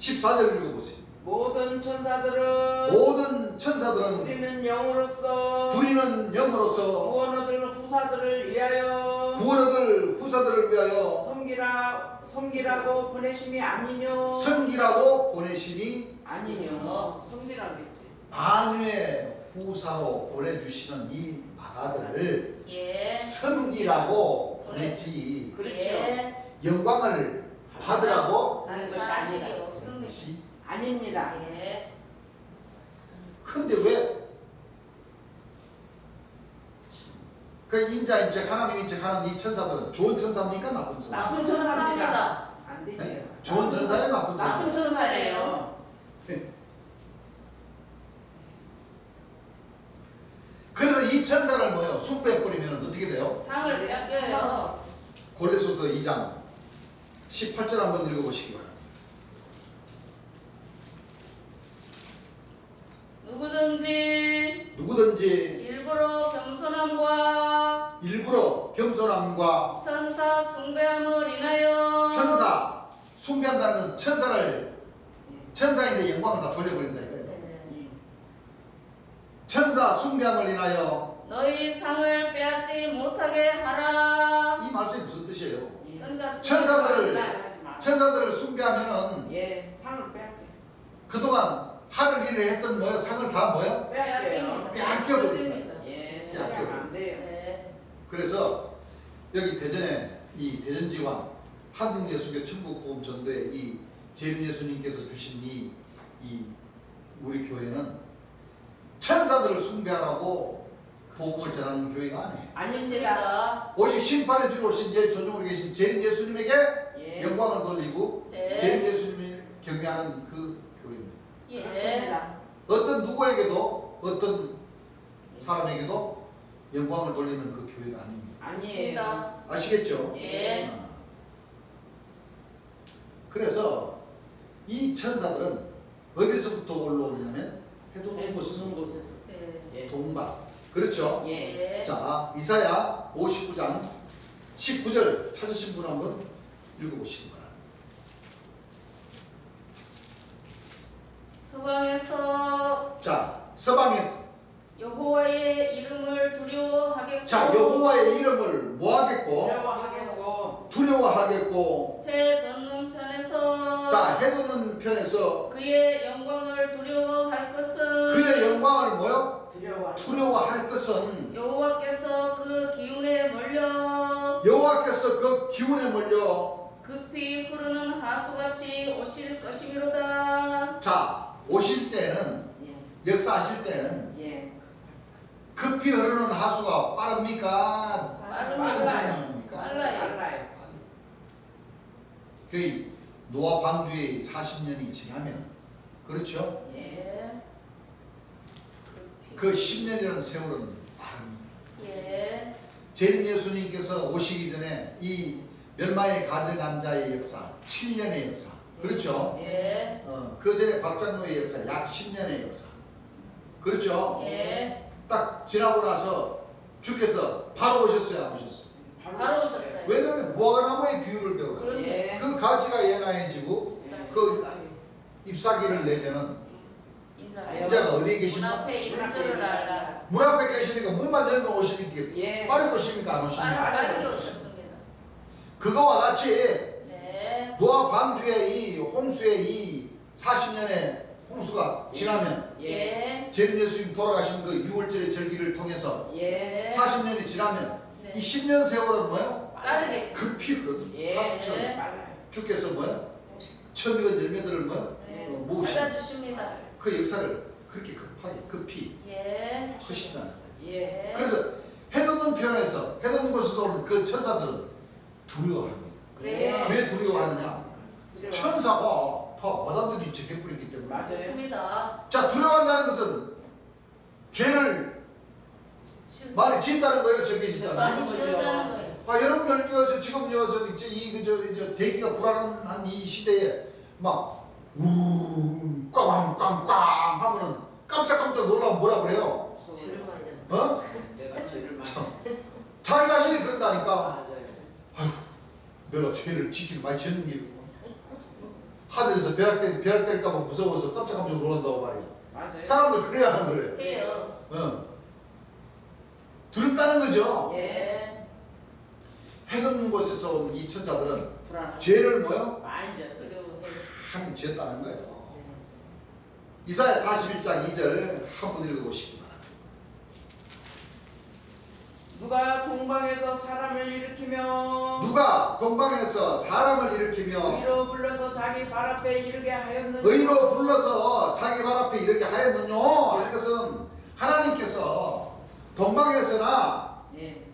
14절 읽어보세요. 모든 천사들은 모든 천사들은 우리는 영으로서 부리는 영으로서 구원 얻을 후사들을 위하여 구원 얻을 후사들을 위하여 섬기라고 보내심이 아니뇨. 섬기라고 보내심이 아니뇨. 섬기라고 했지. 만유의 후사로 보내주시는 이 마가들을 예. 섬기라고 보냈지 그렇죠. 예. 영광을 받으라고 하는 것이 사실이 아니다. 없습니다. 것이 아닙니다. 예. 근데 왜 그 인자인 즉 하나님인 즉 하는 이 천사들은 좋은 천사입니까? 나쁜 천사? 나쁜 나쁜 천사입니다. 천사입니다. 안 되지요. 네? 좋은 천사예요? 나쁜 천사? 나쁜 천사예요. 그래서 천사를 뭐요? 숭배해 버리면 어떻게 돼요? 상을 뺏겨요. 골레소서 2장 18절 한번 읽어보시기 바랍니다. 누구든지 일부러 겸손함과 천사 숭배함을 인하여 천사 숭배한다는 건 천사인데 영광을 다 돌려버린다 이거예요. 네. 천사 숭배함을 인하여 너희 상을 빼앗지 못하게 하라. 이 말씀이 무슨 뜻이에요? 천사들을 숭배하면은 예, 상을 빼앗겨. 그동안 하늘 일을 했던 뭐요? 상을 다 뭐요? 빼앗겨요. 빼앗겨버립니다. 예, 숭배하면 안 돼요. 네. 그래서 여기 대전에 이 대전지관 한국예수교 천국복음전도회 이 재림예수님께서 주신 이 우리 교회는 천사들을 숭배하라고 복음을 전하는 교회가 아니에요. 아닙니다. 오직 심판의 주로 오신 전종으로 계신 재림예수님에게 예. 영광을 돌리고 네. 재림예수님을 경외하는 그 교회입니다. 예. 그렇습니다. 어떤 누구에게도 어떤 사람에게도 영광을 돌리는 그 교회가 아닙니다. 아니에요. 맞습니다. 아시겠죠? 예. 그래서 이 천사들은 어디서부터 올라오냐면 해돋는 곳에서 곳에서. 네. 예. 동방. 그렇죠? 예. 예. 자, 이사야 59장 19절 찾으신 분 한번 읽어보시기 바랍니다. 서방에서 자, 서방에서 여호와의 이름을 두려워하겠고 자, 여호와의 이름을 뭐하겠고? 두려워하겠고 두려워하겠고. 해 돋는 편에서 자, 해돋는 편에서 그의 영광을 두려워할 것은 그의 영광을 뭐요? 두려워하는 두려워할 것은 여호와께서 그 기운에 몰려 여호와께서 그 기운에 몰려 급히 흐르는 하수같이 오실 것이미로다. 자, 오실 때는 예. 역사하실 때는 예. 급히 흐르는 하수가 빠릅니까? 천천히입니까? 빨라요. 빨라요. 그 노아 방주의 40년이 지나면 그렇죠? 예. 그 10년이라는 세월은 빠릅니다. 예. 재림 예수님께서 오시기 전에 이 멸망의 가정한 자의 역사 7년의 역사 그렇죠? 예. 그 전에 박장로의 역사 약 10년의 역사 그렇죠? 예. 딱 지나고 나서 주께서 바로 오셨어요? 안 오셨어요? 바로 오셨어요. 왜냐하면 무화과나무의 비유를 배워요. 그런데 예. 그 가지가 연화해지고 그 잎사귀를 내면은 인자가 어디에 문 계십니까? 앞에 이런 줄을 알라. 문 앞에 계시니까 문만 열면 오시니까 예. 빠르게 오십니까? 안 오십니까? 빠르게 오셨습니다. 그거와 같이 네. 노아 방주의 이 홍수의 이 40년의 홍수가 지나면 예. 재림 예수님 돌아가신 그 6월절의 절기를 통해서 예. 40년이 지나면 네. 이 10년 세월은 뭐요? 빠르게. 급히 흐르는 예. 하수처럼 빨라요. 주께서 뭐요? 천미건 열매들을 뭐요? 네. 모으시는 찾아주십니다. 그 역사를 그렇게 급히 예. 하신다는 거예요. 예. 그래서 해돋는 편에서 해돋는 곳에서 오는 그 천사들은 두려워합니다. 그래요. 왜 두려워하느냐? 천사가 다 마다들이 적해버렸기 때문에. 맞아요. 그렇습니다. 자, 두려워한다는 것은 죄를 많이 짓다는 거예요, 적게 짓다는 거예요. 많이 지어자는 거예요. 여러분들 지금 저 대기가 불안한 이 시대에 막 꽝꽝꽝 하면은 깜짝깜짝 놀라면 뭐라 그래요? 죄를 많이 졌네. 어? 내가 죄를 많이 자기 자신이 그런다니까. 맞아요. 내가 죄를 지키를 많이 짓는 게 하늘에서 벼락될까봐 무서워서 깜짝깜짝 놀란다고 말이야. 맞아요. 사람들 그래야 하는 거래. 해요. 두렵다는 거죠. 예. 해돋는 곳에서 온 이 천사들은 불안하고 죄를 뭐요? 많이 졌어요. 그리고 해. 하면 지었다는 거예요. 이사야 41장 2절 한번 읽어보시기 바랍니다. 누가 동방에서 사람을 일으키며 누가 동방에서 사람을 일으키며 의로 불러서 자기 발 앞에 이르게 하였느냐. 의로 불러서 자기 발 앞에 이르게 하였느뇨? 이것은 하나님께서 동방에서나 예.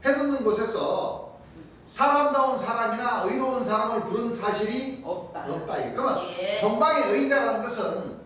해돋는 곳에서 사람다운 사람이나 의로운 사람을 부른 사실이 없다. 없다. 그러면 예. 동방의 의라는 것은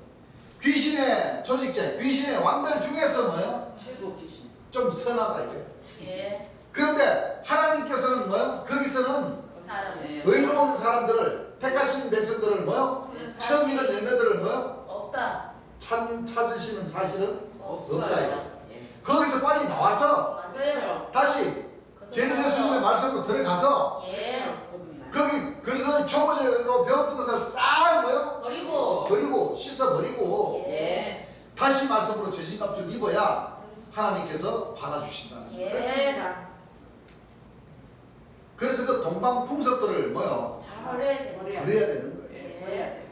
귀신의 조직자, 귀신의 왕들 중에서 뭐요? 최고. 즐겁히신. 좀 선하다 이게. 예. 그런데 하나님께서는 뭐요? 거기서는 사람이에요. 의로운 사람들을 택하신 백성들을 뭐요? 처음 있는 열매들을 뭐요? 없다. 찾으시는 사실은 없어요. 없다 이거. 예. 거기서 빨리 나와서 맞아요. 그렇죠. 다시 제일예수님의 말씀으로 들어가서 예. 거듭나요. 거기 그래서 초보적으로 배웠던 것을 싹 뭐요? 버리고. 버리고 씻어버리고 예. 다시 말씀으로 전신갑주를 입어야 하나님께서 받아주신다는 거예요. 예. 그렇습니다. 그래서 그 동방풍속들을 뭐요? 다 버려야 돼. 버려야 버려야 되는 거예요. 예. 버려야 돼요.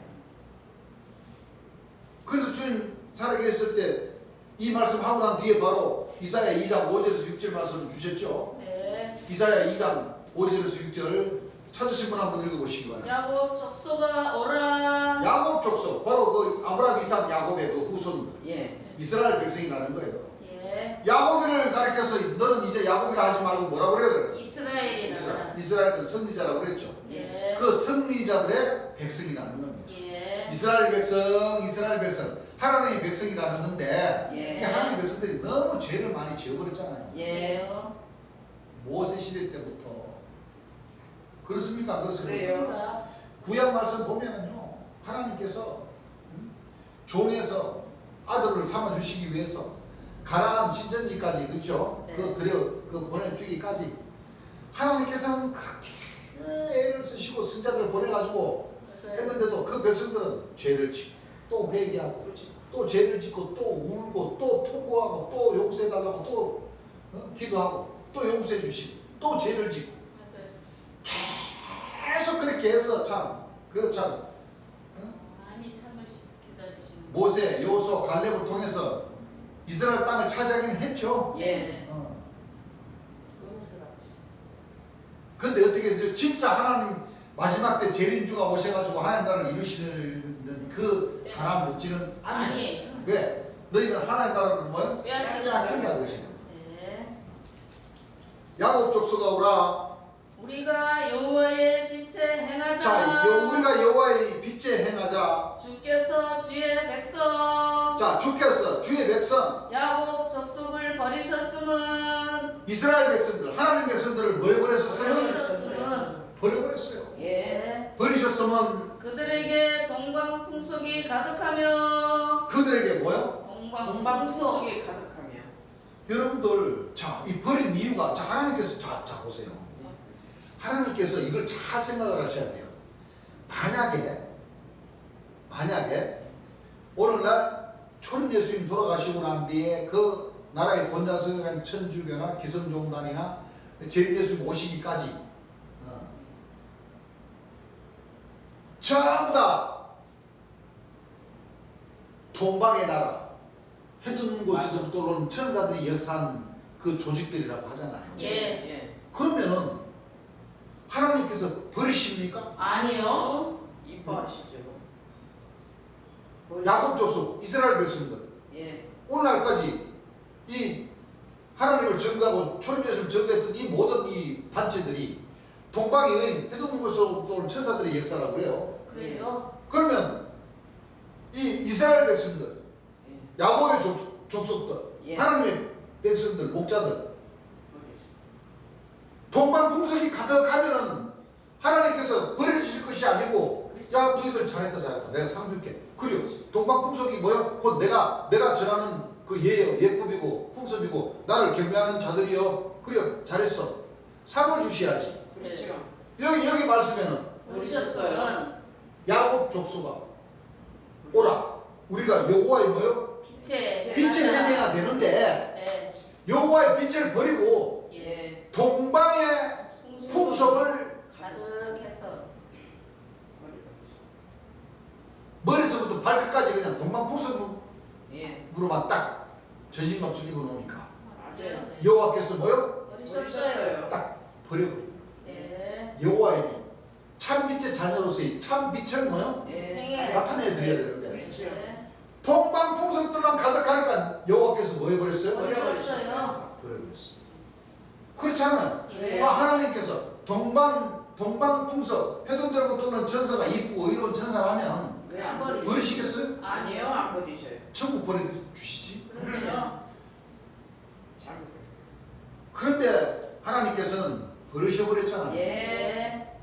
그래서 주님 살아계셨을 때 이 말씀 하고 난 뒤에 바로 이사야 2장 5절에서 6절 말씀을 주셨죠. 네. 이사야 2장 5절에서 6절 찾으신 분 한번 읽어보시기 바랍니다. 야곱 족속아 오라. 야곱 족속 바로 그 아브라함 이삭 야곱의 그 후손 예. 이스라엘 백성이라는 거예요. 예. 야곱을 가리켜서 너는 이제 야곱이라 하지 말고 뭐라고 그래요? 이스라엘이라. 이스라엘 그 선지자라고 그랬죠. 예. 그 선지자들의 백성이라는 겁니다. 예. 이스라엘 백성 하나님의 백성이라는 건데 예. 이 하나님의 백성들이 너무 죄를 많이 지어버렸잖아요. 예. 모세 시대 때부터 그렇습니까? 안 그렇습니까? 그래요. 구약 말씀 보면요 하나님께서 종에서 아들을 삼아 주시기 위해서 가나안 신전지까지 그렇죠? 네. 그 보내주기까지 하나님께서는 그렇게 애를 쓰시고 선자들 보내가지고 맞아요. 했는데도 그 백성들은 죄를 짓고 또 회개하고 또 죄를 짓고 또 울고 또 통고하고 또 용서해달라고 또 기도하고 또 용서해 주시고 또 죄를 짓고 맞아요. 계속 그렇게 해서 참 많이 기다리시는. 모세, 여호수아, 갈렙을 통해서 이스라엘 땅을 차지하긴 했죠. 예. 그러면서 같이. 근데 어떻게 해서 진짜 하나님 마지막 때 재림주가 오셔가지고 하나님 나라를 이루시는 그 가나안 먹지는 않아요. 아니에요. 왜? 너희는 하나님 나라를 뭐요? 빼앗긴다고 그러죠. 네. 야곱 족속아 오라. 우리가 여호와의 빛에 행하자. 자, 우리가 여호와의 빛에 행하자. 주께서 주의 백성. 자, 주께서 주의 백성 야곱 족속을 버리셨음은. 이스라엘 백성들, 하나님 백성들을 뭐 해버렸었으면 버리셨음은. 버려버렸어요. 예. 버리셨으면 그들에게 동방 풍속이 가득하며. 그들에게 뭐요? 동방 동방 풍속. 속에 가득하며. 여러분들, 자, 이 버린 이유가, 자, 하나님께서, 자, 보세요. 하나님께서 이걸 잘 생각을 하셔야 돼요. 만약에, 오늘날 초림 예수님 돌아가시고 난 뒤에 그 나라의 본자성한 천주교나 기성종단이나 제일 예수님 오시기까지, 전부 다 동방의 나라, 해둔 곳에서부터 오는 천사들이 역사한 그 조직들이라고 하잖아요. 예. 예. 그러면은 하나님께서 버리십니까? 아니요. 이뻐하시죠. 야곱 족속 이스라엘 백성들 예. 오늘날까지 이 하나님을 전가하고 초림 예수를 전가했던 이 모든 이 단체들이 동방에 있는 해둔 곳에서부터 오는 천사들의 역사라고 그래요. 그래요. 그러면 이 이스라엘 백성들, 예. 야곱의 족속들, 예. 하나님의 백성들, 목자들, 동방 풍속이 가득하면은 하나님께서 버려주실 것이 아니고, 야 너희들 잘했다 내가 상 줄게. 그리고 동방 풍속이 뭐요? 곧 내가 전하는 그 예법이고 풍습이고 나를 경배하는 자들이요. 그래 잘했어. 상을 주셔야지. 그렇죠. 여기 말씀에는 버리셨으면. 야곱 족속아 오라. 우리가 여호와의 뭐요? 빛에 빛을 행하자. 행해야 되는데 네. 여호와의 빛을 버리고 예. 동방의 풍속을 가득해서. 머리서부터 발끝까지 그냥 동방 예. 풍속으로만 딱 전신갑주를 입어놓으니까 맞아요. 네. 여호와께서 뭐요? 버리셨어요. 딱 버려버려. 네. 여호와의 빛, 참 빛의 자녀로서의 참 빛을 뭐요? 예. 행해. 나타내 드려야 되는데 그렇죠. 네. 동방 풍속들만 가득하니까 여호와께서 뭐 해버렸어요? 버리셨어요. 버려버렸어. 그렇잖아요. 예. 하나님께서 동방 풍속 해동대로부터 오는 천사가 이쁘고 의로운 천사라면 왜 안 버리시- 버리시죠? 버리시겠어요? 아니요, 안 버리셔요. 천국 보내주시지. 그래요. 하나님께서는 버리셔버렸잖아요. 예. 네.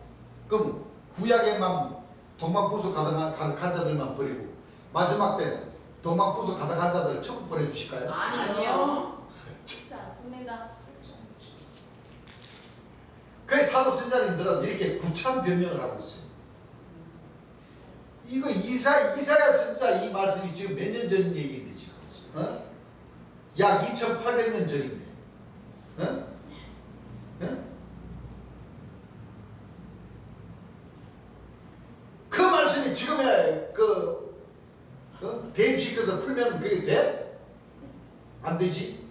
그럼 구약에만 동방부수 가득한 자들만 버리고 마지막 때 동방부수 가득한 자들 전부 보내주실까요? 아니요. 그렇지 않습니다. 그 사도 선자님들은 이렇게 구차한 변명을 하고 있어요. 이거 이사야 선자 이 말씀이 지금 몇 년 전 얘기인데 지금 약 2800년 전인데 그 말씀이 지금의 대입시켜서 풀면 그게 돼? 안 되지?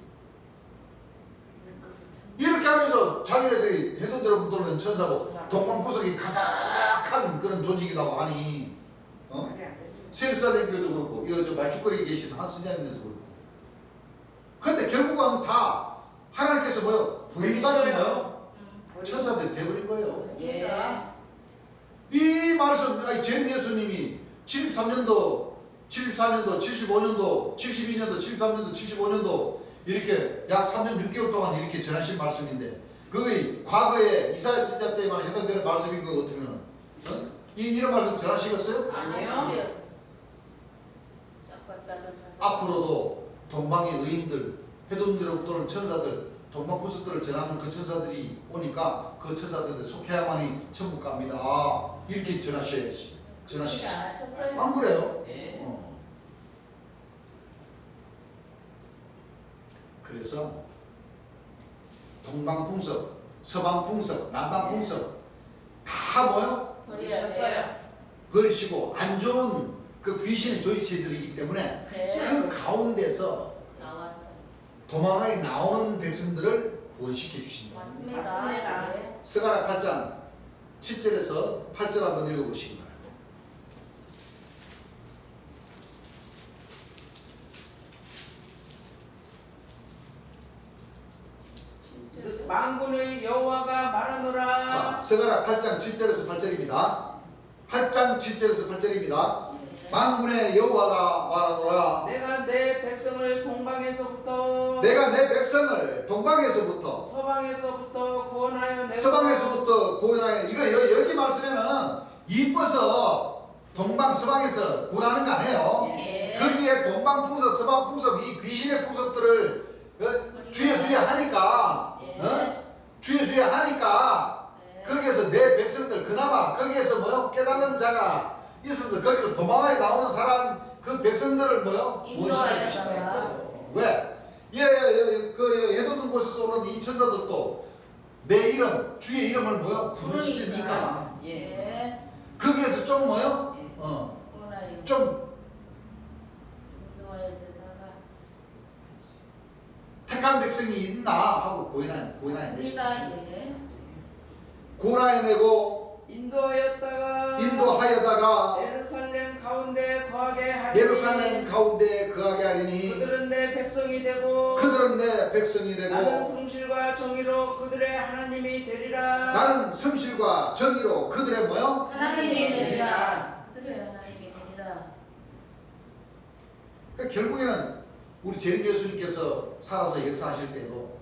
이렇게 하면서 자기네들이 해돈 대로 붙들는 천사고 동방구석이 가득한 그런 조직이라고 하니 세르살렘교도 그렇고 이거 저 말죽거리에 계신 한 선생님들도 그렇고 근데 결국은 다 하나님께서 뭐요? 버림받은 뭐요? 천사들이 돼버린 거예요. 예. 이 말씀 제림 예수님이 73년도 74년도 75년도 72년도 73년도 75년도 이렇게 약 3년 6개월 동안 이렇게 전하신 말씀인데 그게 과거에 이사야 선지자 때만 해당되는 말씀인 것 같으면 이런 말씀 전하시겠어요? 아니요. 작은 앞으로도 동방의 의인들 해돈대로부터는 천사들 동방구석들을 전하는 그 천사들이 오니까 그 천사들한테 속해야만이 천국 갑니다. 이렇게 전하셔야지. 전하시죠. 안 그래요? 네. 그래서 동방풍석, 서방풍석, 남방풍석 다 뭐요? 버리셨어요. 버리시고 안 좋은 그 귀신의 조이체들이기 때문에 네. 그 가운데서 나왔어요. 도망하게 나오는 백성들을 구원시켜 주신다. 맞습니다. 맞습니다. 네. 스가랴 8장 7절에서 8절 한번 읽어보시기 바랍니다. 만군의 여호와가 말하노라. 자, 스가랴 8장 7절에서 8절입니다. 8장 7절에서 8절입니다. 만군의 여호와가 말하노라. 내가 내 백성을 동방에서부터 내가 내 백성을 동방에서부터 서방에서부터 구원하여 내가 서방에서부터 구원하여 이거 여기 말씀에는 이뻐서 동방 서방에서 구원하는 거 아니에요. 예. 거기에 동방 풍석 서방 풍석 이 귀신의 풍석들을 주여 하니까 주여 하니까 네. 거기에서 내 백성들 그나마 거기에서 뭐요 깨달은 자가 있어서 거기서 도망하게 나오는 사람 그 백성들을 뭐요 인도하여 무엇이냐 달라. 왜? 그 해돋는 곳에서 오는 이 천사들도 내 이름 주의 이름을 뭐요 부르짖으니까 예. 예. 거기에서 좀 뭐요 오나요. 좀 인도하여 되다가 택한 백성이 있나 하고 고인하는 맞습니다. 예. 고나해내고 인도하였다가 인도하여다가 예루살렘 가운데 거하게 하리니 예루살렘 가운데 거하게 하리니 그들은 내 백성이 되고 그들은 내 백성이 되고 나는 성실과 정의로 그들의 하나님이 되리라. 나는 성실과 정의로 그들의 뭐요? 하나님이 되리라. 그들의 하나님이 되리라. 그러니까 결국에는 우리 제림 예수님께서 살아서 역사하실 때도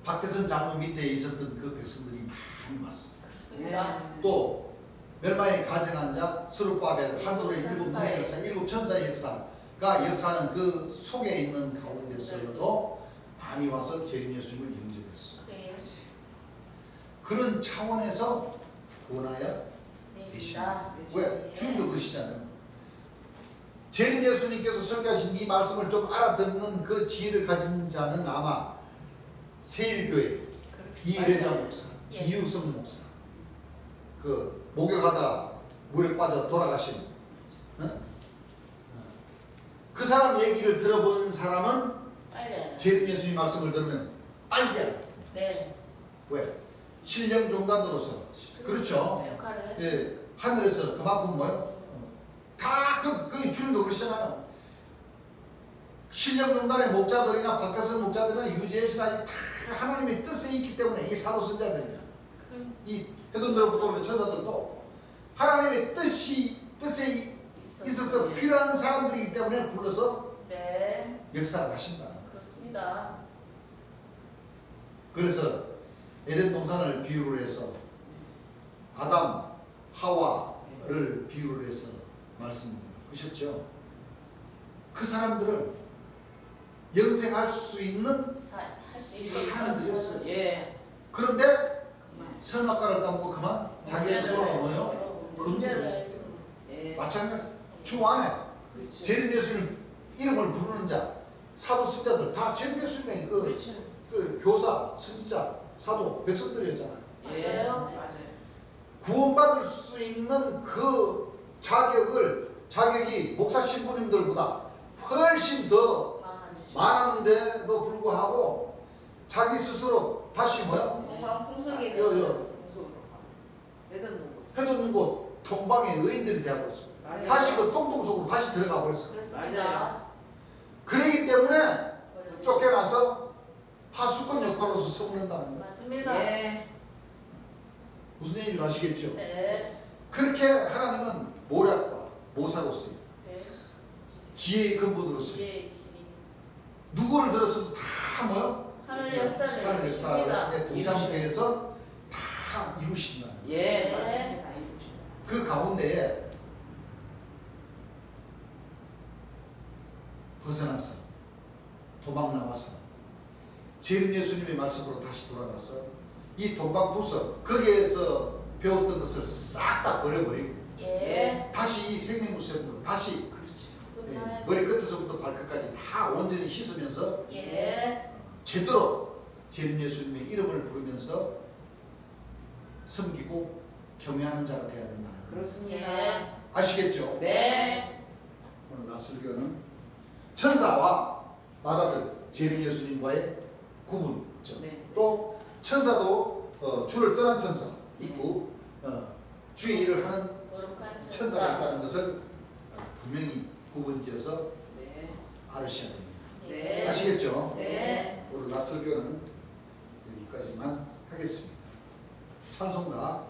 박태선 장로 밑에 있었던 그 백성들이 많이 왔습니다. 그렇습니다. 또 멸망의 가정한 자 스룹바벨 한도의 일곱 문의 역사 일곱 천사의 역사가 역사하는 그 속에 있는 가운데서도 많이 와서 제림 예수님을 영접했어요. 그래요. 그런 차원에서 구원하여 계시다. 왜? 주님도 그러시잖아요. 제림 예수님께서 설교하신 이 말씀을 좀 알아듣는 그 지혜를 가진 자는 아마 세일교회 이래자 목사, 예. 이유성 목사, 그 목욕하다 물에 빠져 돌아가신 그 사람 얘기를 들어본 사람은 빨리 알아요. 제림 예수님 말씀을 들으면 빨리 알아요. 네. 왜? 신령 종단으로서 그렇죠. 역할을 했어요. 예, 하늘에서 그만큼 뭐요? 다 그 주님도 그러시잖아요. 신령종단의 목자들이나 박태선 목자들이나 유재열 신하이 다 하나님의 뜻에 있기 때문에 이 사도 선자들이나 이 해돈들로부터 오는 천사들도 하나님의 뜻에 있어서 필요한 사람들이기 때문에 불러서 네. 역사를 하신다. 그렇습니다. 그래서 에덴 동산을 비유로 해서 아담, 하와를 비유로 해서 말씀하셨죠. 그 사람들은 영생할 수 있는 사람들이었어요. 예. 그런데 선악과를 따먹고 그만 자기 스스로 뭐요? 예. 마찬가지. 주 안에 그렇죠. 재림 예수님 이름을 부르는 자, 사도 선자들 다 재림 예수님의 그렇죠. 그 교사, 선지자, 사도, 백성들이었잖아요. 예. 맞아요. 맞아요. 구원받을 수 있는 그 자격이 목사 신부님들보다 훨씬 더 많았는데도 불구하고 자기 스스로 다시 뭐야? 풍속에 해돋는 곳 동방의 의인들이 되어버렸어. 맞아요. 다시 그 똥똥 속으로 다시 들어가 버렸어. 그렇습니다. 그러기 때문에 쫓겨나서 파수꾼 역할로서 서문한다는 거예요. 맞습니다. 예. 무슨 얘기를 아시겠죠? 네. 그렇게 하나님은 모략과 모사로서 네. 지혜의 근본으로서 예, 누구를 들었어도 다 뭐요? 하늘 역사를 하늘 이루십니다. 역사에 동참해서 다 이루신다는 거예요. 예. 네. 맞습니다. 있으십니다. 그 가운데에 벗어나서 도망 나와서 재림 예수님의 말씀으로 다시 돌아가서 이 동방부서 거기에서 배웠던 것을 싹 다 버려버리고 예. 다시 이 생명구세으로 다시 끝나요. 머리 끝에서부터 발끝까지 다 온전히 씻으면서 예. 제대로 재림 예수님의 이름을 부르면서 섬기고 경외하는 자가 되어야 된다는 거예요. 그렇습니다. 예. 아시겠죠? 네. 오늘 라스르교는 천사와 마다들 재림 예수님과의 구분점, 네. 또 천사도 주를 떠난 천사 있고 주의 일을 하는 거룩한 천사가 있다는 것을 분명히 구분지어서 네. 알으셔야 됩니다. 네. 아시겠죠? 네. 오늘 라스르교는 여기까지만 하겠습니다. 찬송가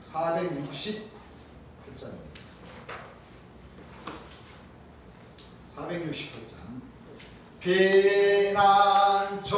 460편입니다. 460편. 피난처